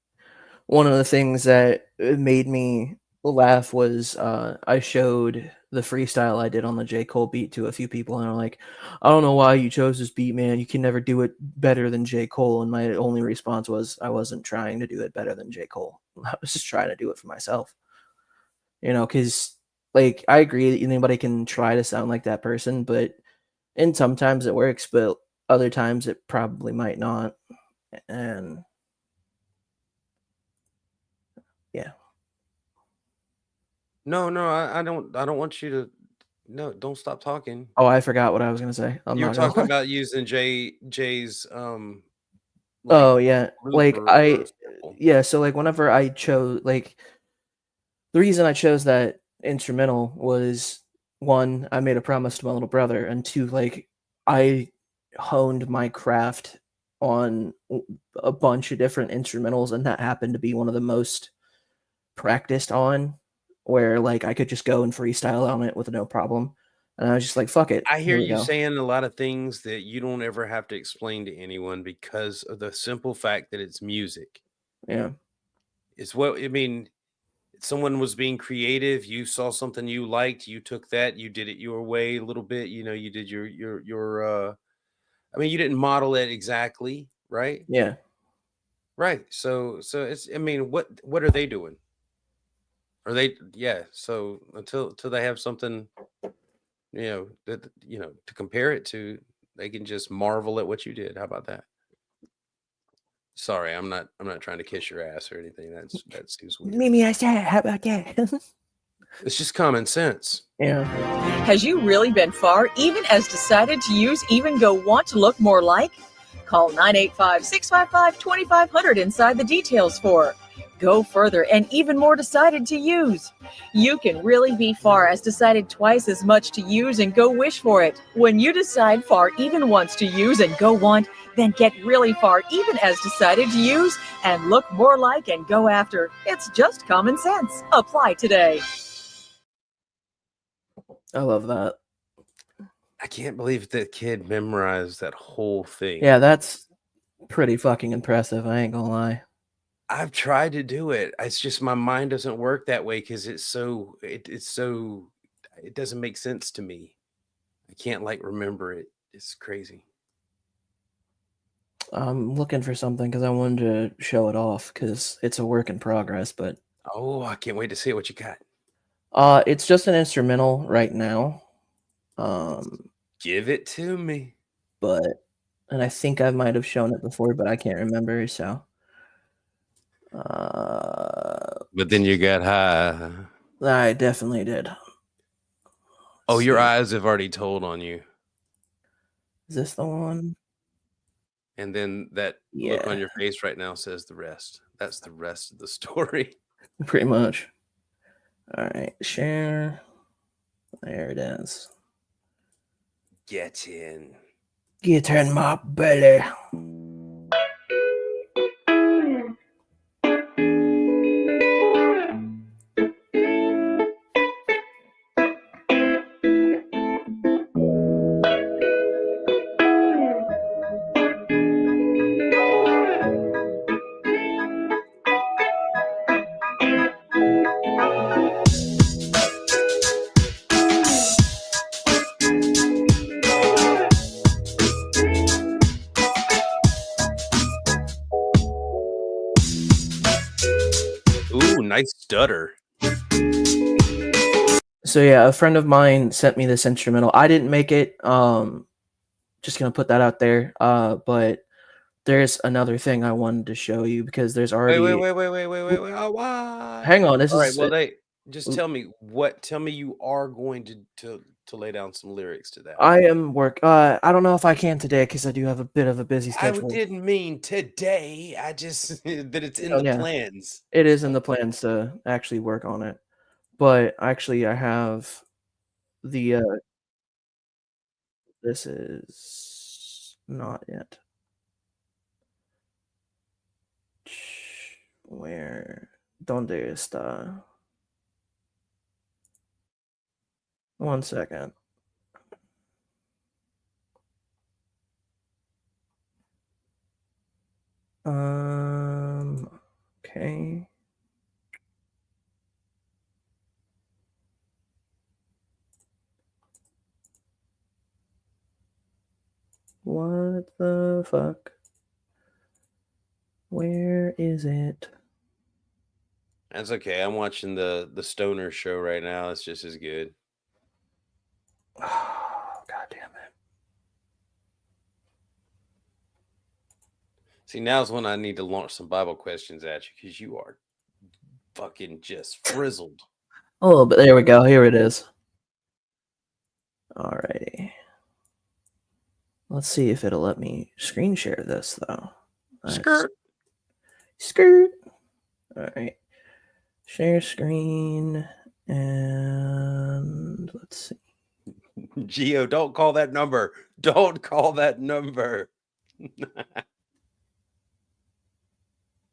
S2: one of the things that made me laugh was I showed the freestyle I did on the J. Cole beat to a few people, and they're like, I don't know why you chose this beat, man. You can never do it better than J. Cole. And my only response was, I wasn't trying to do it better than J. Cole. I was just trying to do it for myself. Because like I agree that anybody can try to sound like that person, but and sometimes it works, but other times it probably might not. And yeah.
S3: no, I don't want you to. No, don't stop talking.
S2: Oh, I forgot what I was gonna say. I'm
S3: You were
S2: not gonna
S3: talking
S2: lie.
S3: about using Jay's like
S2: Oh yeah,
S3: loop
S2: like
S3: or sample.
S2: yeah. So like whenever I chose, like the reason I chose that instrumental was one, I made a promise to my little brother, and two, like I honed my craft on a bunch of different instrumentals, and that happened to be one of the most practiced on, where like I could just go and freestyle on it with no problem. And I was just like, fuck it,
S3: I hear
S2: here we
S3: you
S2: go.
S3: saying a lot of things that you don't ever have to explain to anyone because of the simple fact that it's music.
S2: Yeah,
S3: It's what I mean. Someone was being creative. You saw something you liked. You took that. You did it your way a little bit. You did your. I mean, you didn't model it exactly, right?
S2: yeah.
S3: Right. So it's. I mean, what are they doing? Or they, yeah. So until they have something, to compare it to, they can just marvel at what you did. How about that? Sorry, I'm not trying to kiss your ass or anything. That seems weird.
S2: Maybe I said, how about that?
S3: It's just common sense.
S2: Yeah.
S11: Has you really been far, even as decided to use Even Go Want to look more like? Call 985-655-2500 inside the details for Go Further and Even More Decided to Use. You can really be far as decided twice as much to use and go wish for it. When you decide far even once to use and go want, then get really far even as decided to use and look more like and go after. It's just common sense. Apply today.
S2: I love that.
S3: I can't believe that kid memorized that whole thing.
S2: Yeah, that's pretty fucking impressive. I ain't gonna lie.
S3: I've tried to do it. It's just my mind doesn't work that way because it doesn't make sense to me. I can't remember it. It's crazy.
S2: I'm looking for something because I wanted to show it off because it's a work in progress. But
S3: Oh, I can't wait to see what you got.
S2: it's just an instrumental right now.
S3: Give it to me.
S2: And I think I might have shown it before, but I can't remember. So,
S3: But then you got high.
S2: I definitely did.
S3: Oh, your
S2: See.
S3: eyes have already told on you.
S2: Is this the one?
S3: And then that look on
S2: Yeah.
S3: your face right now says the rest. That's the rest of the story.
S2: Pretty much. All right, share. There it is.
S3: Get in.
S2: Get in my belly.
S3: Ooh, nice stutter.
S2: So yeah, a friend of mine sent me this instrumental. I didn't make it. Just gonna put that out there. But there's another thing I wanted to show you because there's already.
S3: Wait. Oh, why?
S2: Hang on. This
S3: All
S2: is.
S3: right. Well, just tell me you are going to lay down some lyrics to that.
S2: I am work. I don't know if I can today because I do have a bit of a busy
S3: I
S2: schedule.
S3: didn't mean today. I just that it's in the plans.
S2: It is in the plans to actually work on it, but actually I have the. This is not it. Where? ¿Dónde está? One second. Okay. What the fuck? Where is it?
S3: That's okay. I'm watching the Stoner show right now. It's just as good.
S2: Oh, God damn it.
S3: See, now's when I need to launch some Bible questions at you because you are fucking just frizzled.
S2: A little bit. There we go. Here it is. Alrighty. Let's see if it'll let me screen share this, though.
S3: Skirt.
S2: Skirt. Alright. Share screen. And let's see.
S3: Geo, don't call that number. Don't call that number.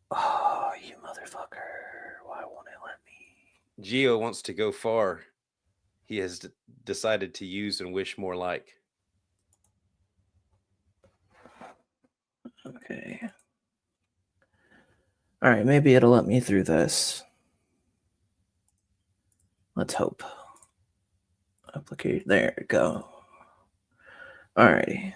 S2: Oh, you motherfucker. Why won't it let me?
S3: Geo wants to go far. He has decided to use and wish more like.
S2: Okay. Alright, maybe it'll let me through this. Let's hope. Applicate. There we go. Alrighty.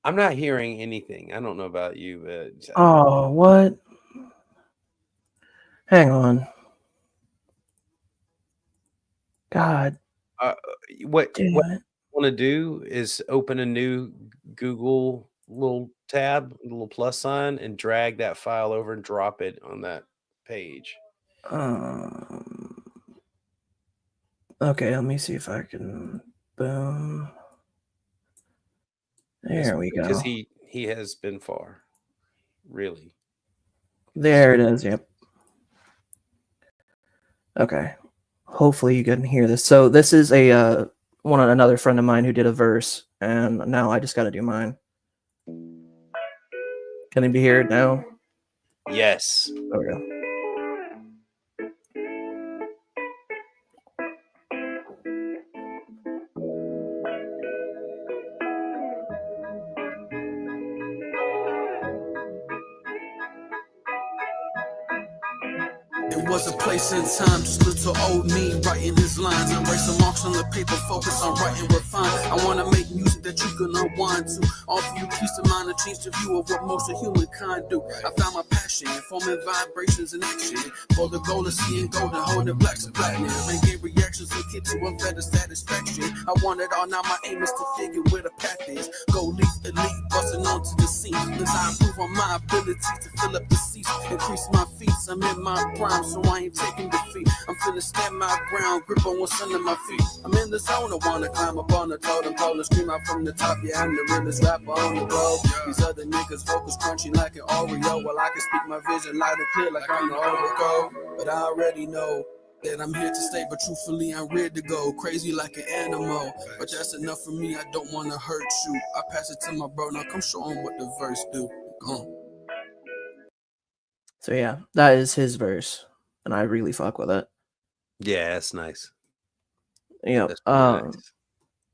S3: I'm not hearing anything. I don't know about you, but
S2: Oh, what? Hang on. God
S3: what
S2: damn
S3: what
S2: it.
S3: I want to do is open a new Google little tab, little plus sign, and drag that file over and drop it on that page.
S2: Okay, let me see if I can. Boom. There we go.
S3: Because he has been far, really.
S2: There it is. Yep. Okay. Hopefully you can hear this. So this is another friend of mine who did a verse, and now I just got to do mine. Can it be heard now?
S3: Yes.
S2: There we go.
S12: It was a place in time, just little old me writing his lines. Erase the marks on the paper, focus on writing refine. I wanna make music that you can unwind to. Offer you peace of mind and change the view of what most of humankind do. I found my passion, forming vibrations in action. For the goal of seeing golden, holding blacks and platinum. And get reactions and get to a better satisfaction. I want it all, now my aim is to figure where the path is. Go lead elite, busting onto the scene. As I improve on my ability to fill up the seats, increase my feats. I'm in my prime, so I ain't taking defeat. I'm finna stand my ground, grip on what's under my feet. I'm in the zone, I wanna climb up on the totem pole and scream out from the top. Yeah, I'm the realest rapper on the road. These other niggas focus crunchy like an Oreo, while I can speak my vision loud and clear like I'm the Oracle. But I already know that I'm here to stay, but truthfully I'm ready to go crazy like an animal. But that's enough for me, I don't wanna hurt you. I pass it to my bro, now come show him what the verse do. Go on.
S2: So yeah, that is his verse, and I really fuck with it.
S3: Yeah, that's nice.
S2: Yeah.
S3: That's really nice.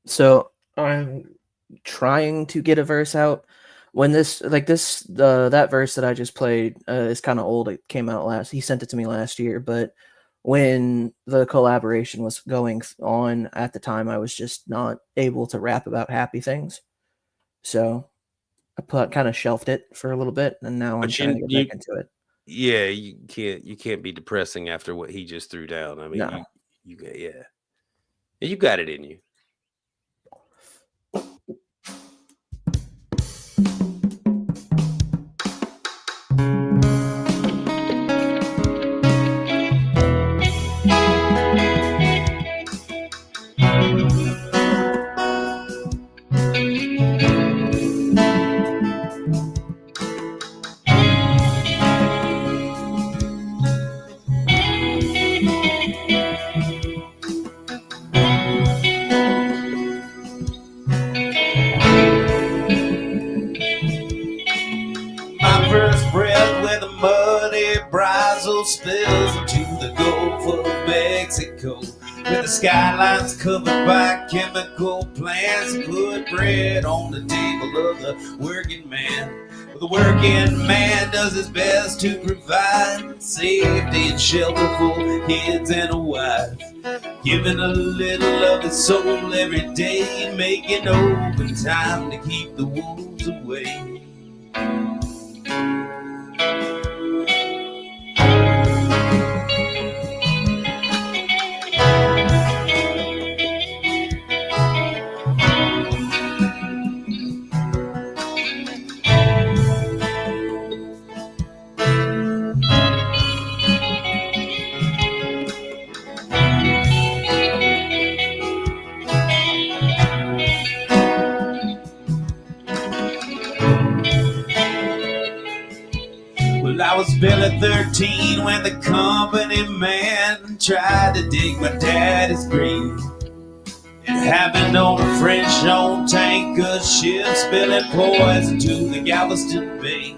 S2: So I'm trying to get a verse out. When that verse that I just played is kind of old. It came out he sent it to me last year, but when the collaboration was going on at the time, I was just not able to rap about happy things. So I kind of shelved it for a little bit, and now I'm trying to get back into it.
S3: Yeah, you can't be depressing after what he just threw down. I mean,
S2: No.
S3: you got it in you.
S1: My first breath with the muddy brazos spills into the Gulf of Mexico, with the skylines covered by chemical plants that put bread on the table of the working man. Well, the working man does his best to provide safety and shelter for kids and a wife, giving a little of his soul every day, making overtime to keep the wolves away. Well, I was barely 13 when the company man tried to dig my daddy's grave. It happened on a French-owned tanker ship, spilling poison to the Galveston Bay.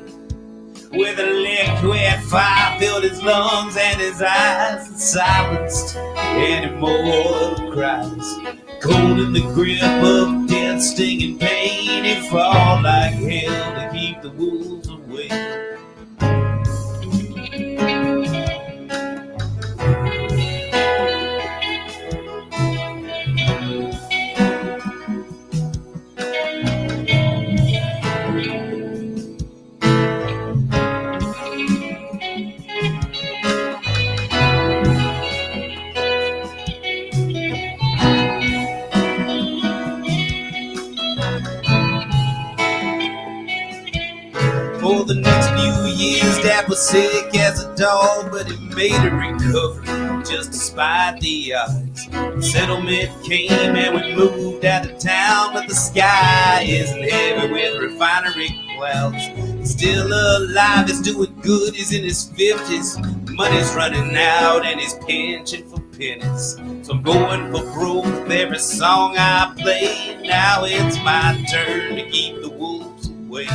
S1: With a liquid fire filled his lungs and his eyes, and silenced any more cries. Cold in the grip of death, stinging pain, he fought like hell to keep the wolves away.
S13: wife was sick as a dog, but he made a recovery just despite the odds. Settlement came and we moved out of town, but the sky isn't heavy with refinery clouds. He's still alive, he's doing good, he's in his 50s. Money's running out and he's pinching for pennies. So I'm going for broke with every song I play. Now it's my turn to keep the wolves away.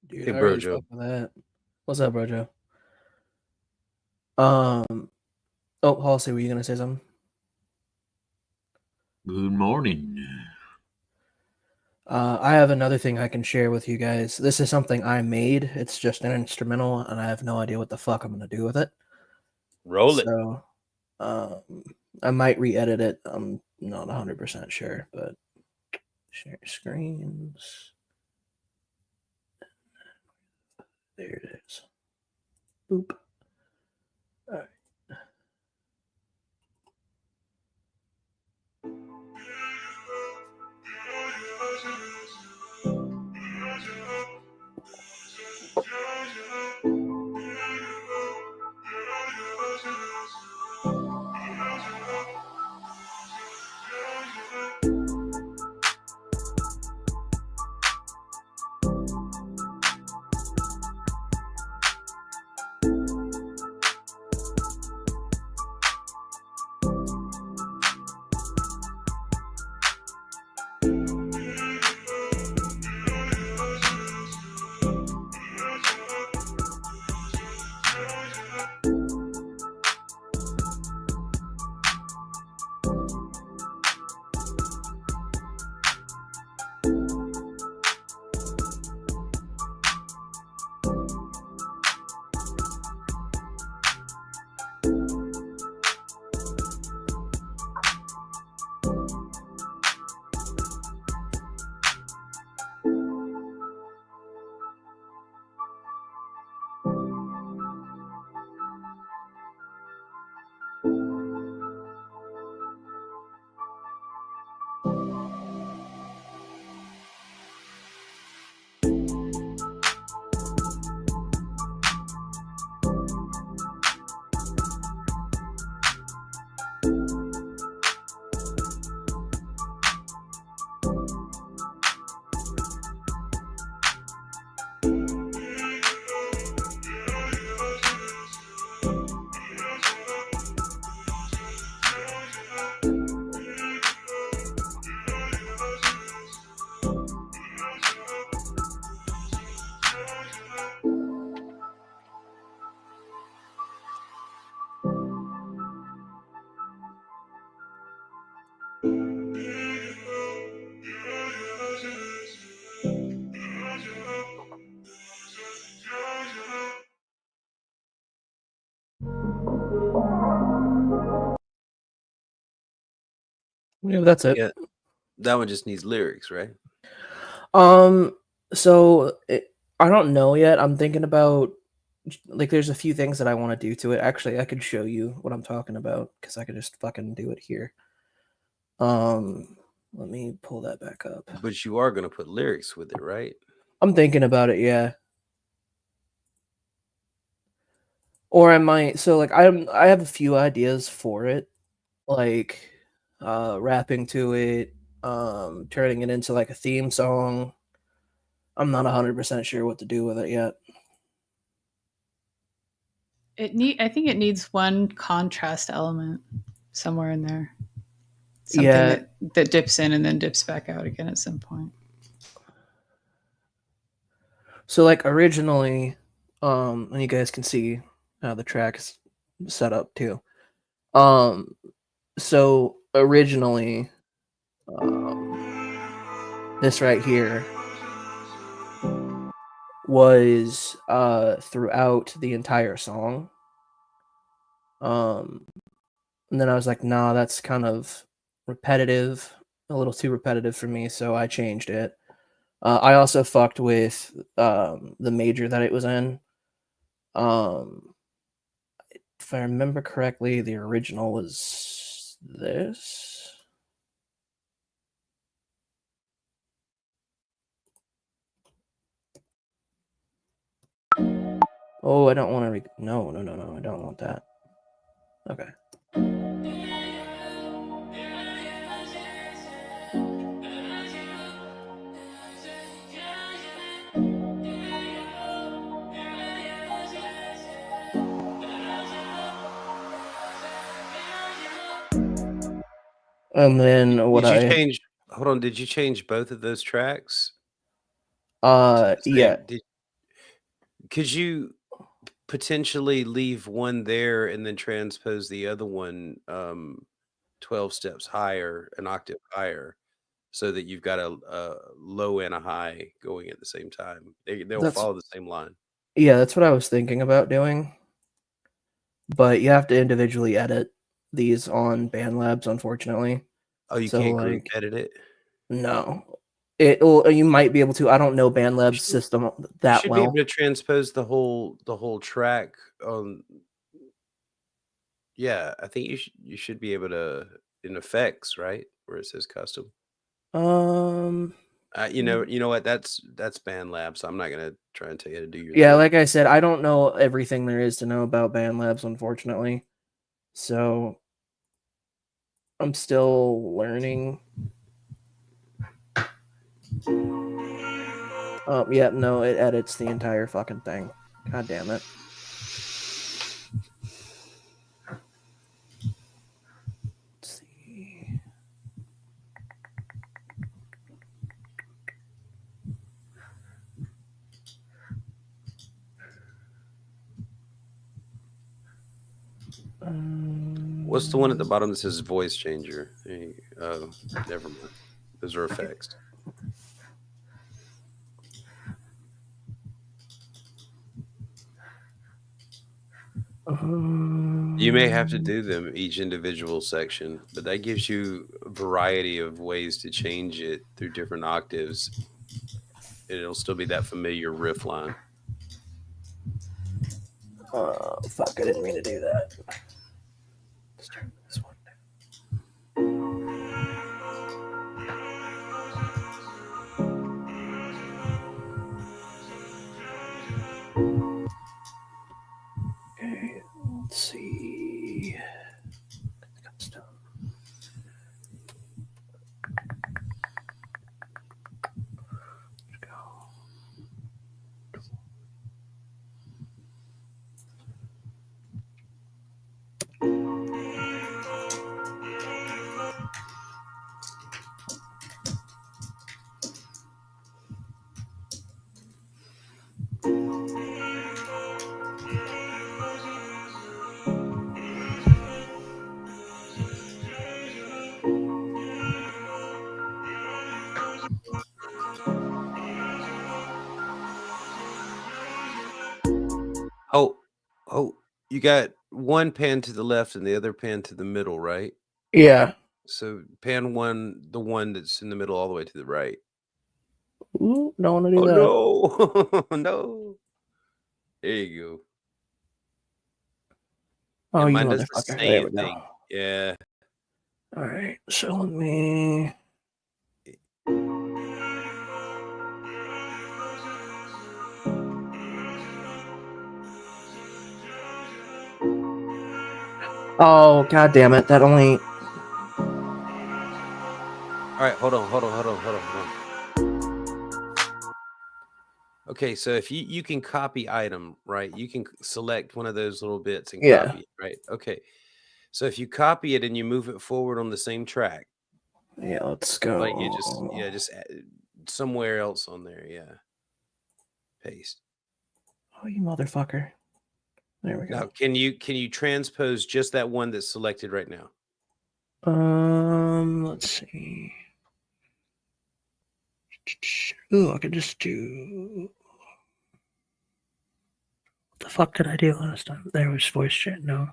S2: Dude,
S3: Hey,
S2: I really
S3: Brojo.
S2: fuck with that. What's up, Brojo? Oh, Halsey, were you gonna say something?
S14: Good morning.
S2: I have another thing I can share with you guys. This is something I made. It's just an instrumental, and I have no idea what the fuck I'm gonna do with it.
S3: Roll it.
S2: So, I might re-edit it. I'm not 100% sure, but share screens. There it is. Boop. All right. Yeah, that's it.
S3: Yeah, that one just needs lyrics, right?
S2: So I don't know yet. I'm thinking about like there's a few things that I want to do to it. Actually, I could show you what I'm talking about because I could just fucking do it here. Let me pull that back up.
S3: But you are gonna put lyrics with it, right?
S2: I'm thinking about it, yeah. Or I might. So like I have a few ideas for it, like rapping to it, turning it into like a theme song. I'm not 100% sure what to do with it yet.
S4: I think it needs one contrast element somewhere in there. Something
S2: Yeah.
S4: that dips in and then dips back out again at some point.
S2: So like originally, and you guys can see how the track's set up too. So originally, this right here was throughout the entire song. And then I was like, nah, that's kind of repetitive, a little too repetitive for me, so I changed it. I also fucked with the major that it was in. If I remember correctly, the original was this. Oh, I don't want to. No, I don't want that. Okay. And then what
S3: Did you
S2: I
S3: change? Hold on. Did you change both of those tracks?
S2: yeah.
S3: Could you potentially leave one there and then transpose the other one 12 steps higher, an octave higher, so that you've got a low and a high going at the same time? They'll
S2: That's
S3: follow the same line.
S2: yeah, that's what I was thinking about doing. But you have to individually edit these on BandLabs, unfortunately.
S3: Oh, you
S2: So
S3: can't group
S2: like
S3: edit it?
S2: no. You might be able to. I don't know BandLab's system
S3: You
S2: that
S3: should be able
S2: well.
S3: to transpose the whole track on. Yeah, I think you should be able to in effects, right? Where it says custom.
S2: Um
S3: You know what? That's band lab, so I'm not gonna try and tell you how to do your
S2: yeah,
S3: thing.
S2: like I said, I don't know everything there is to know about BandLabs, unfortunately. So I'm still learning. Yeah, no, it edits the entire fucking thing. God damn it. Let's see.
S3: What's the one at the bottom that says voice changer? Oh, never mind. Those are effects. You may have to do them each individual section, but that gives you a variety of ways to change it through different octaves, and it'll still be that familiar riff line.
S2: Fuck, I didn't mean to do that. Let's turn this one down. Okay, let's see. Custom. Let's go.
S3: You got one pan to the left and the other pan to the middle, right?
S2: Yeah.
S3: So pan the one that's in the middle, all the way to the right.
S2: Ooh, don't want to do
S3: Oh
S2: that.
S3: no, no. There you go.
S2: Oh,
S3: And
S2: you
S3: mine does the
S2: motherfucker. There we
S3: same
S2: go.
S3: thing. Yeah.
S2: All right. So let me. Oh, god damn it. That only.
S3: All right, hold on. Okay, so if you can copy item, right? You can select one of those little bits and
S2: Yeah.
S3: copy it, right? Okay. So if you copy it and you move it forward on the same track,
S2: Yeah, let's go.
S3: like you just somewhere else on there, yeah. Paste.
S2: Oh, you motherfucker. There we go.
S3: Now, can you transpose just that one that's selected right now?
S2: Let's see. Ooh, I could just do. What the fuck did I do last time? There was voice chat. No.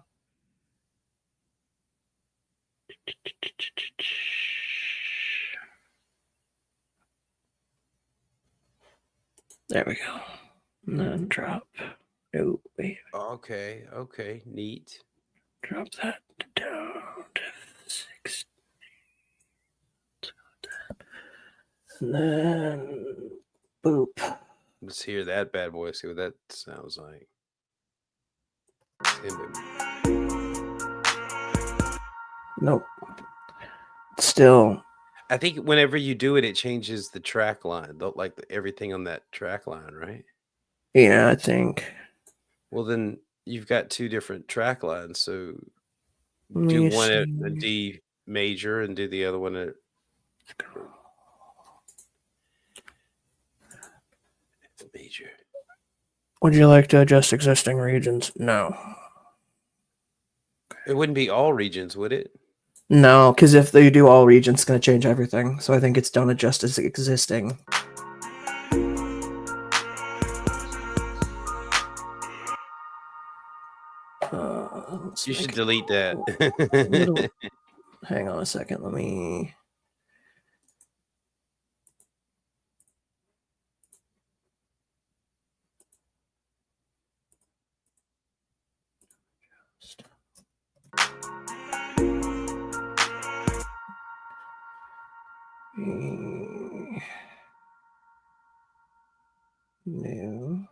S2: There we go. And then drop. Oh, wait.
S3: Okay, neat.
S2: Drop that down to 6. And then boop.
S3: Let's hear that bad boy. See what that sounds like.
S2: Nope. Still.
S3: I think whenever you do it, it changes the track line, like everything on that track line, right?
S2: Yeah, I think.
S3: Well, then you've got two different track lines. So
S2: Let
S3: do
S2: me
S3: one at a
S2: see.
S3: D major and do the other one at F major.
S2: Would you like to adjust existing regions? No.
S3: It wouldn't be all regions, would it?
S2: No, because if they do all regions, it's going to change everything. So I think it's done adjust as existing.
S3: You should delete that.
S2: Hang on a second. Let me. New.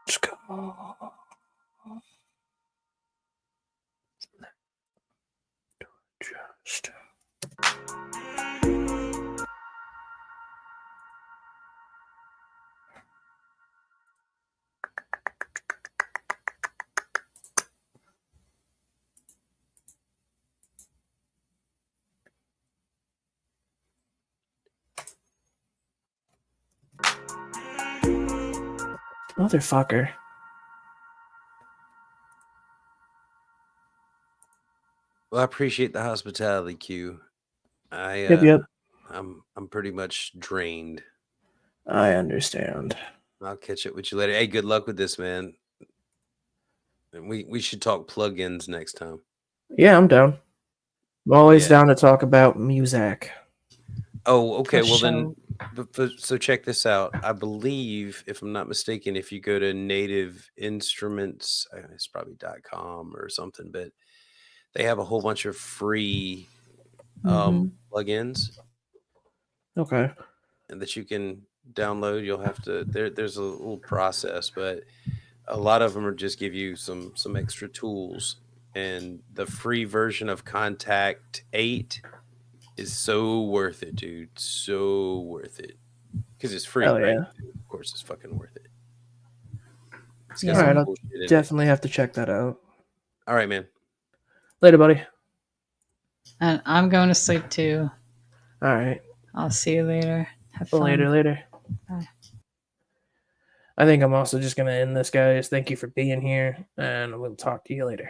S2: Let's go. Just. Motherfucker.
S3: Well, I appreciate the hospitality, Q.
S2: Yep.
S3: I'm pretty much drained.
S2: I understand.
S3: I'll catch up with you later. Hey, good luck with this, man. And we should talk plugins next time.
S2: Yeah, I'm down. I'm always down to talk about music.
S3: Oh, okay.
S2: For
S3: Well,
S2: sure.
S3: then, so check this out. I believe, if I'm not mistaken, if you go to Native Instruments, it's probably .com or something, but they have a whole bunch of free plugins.
S2: Okay.
S3: And that you can download. You'll have to there's a little process, but a lot of them are just give you some extra tools. and the free version of Contact 8 is so worth it, dude. So worth it. Because it's free,
S2: Hell
S3: right?
S2: yeah.
S3: Of course, it's fucking worth it. It's
S4: Yeah.
S3: got some
S2: All right,
S3: cool shit in it.
S2: Definitely have to check that out.
S3: All right, man.
S2: Later, buddy.
S4: And I'm going to sleep too.
S2: All right.
S4: I'll see you later. Have fun.
S2: Later.
S4: Bye.
S2: I think I'm also just going to end this, guys. Thank you for being here, and we'll talk to you later.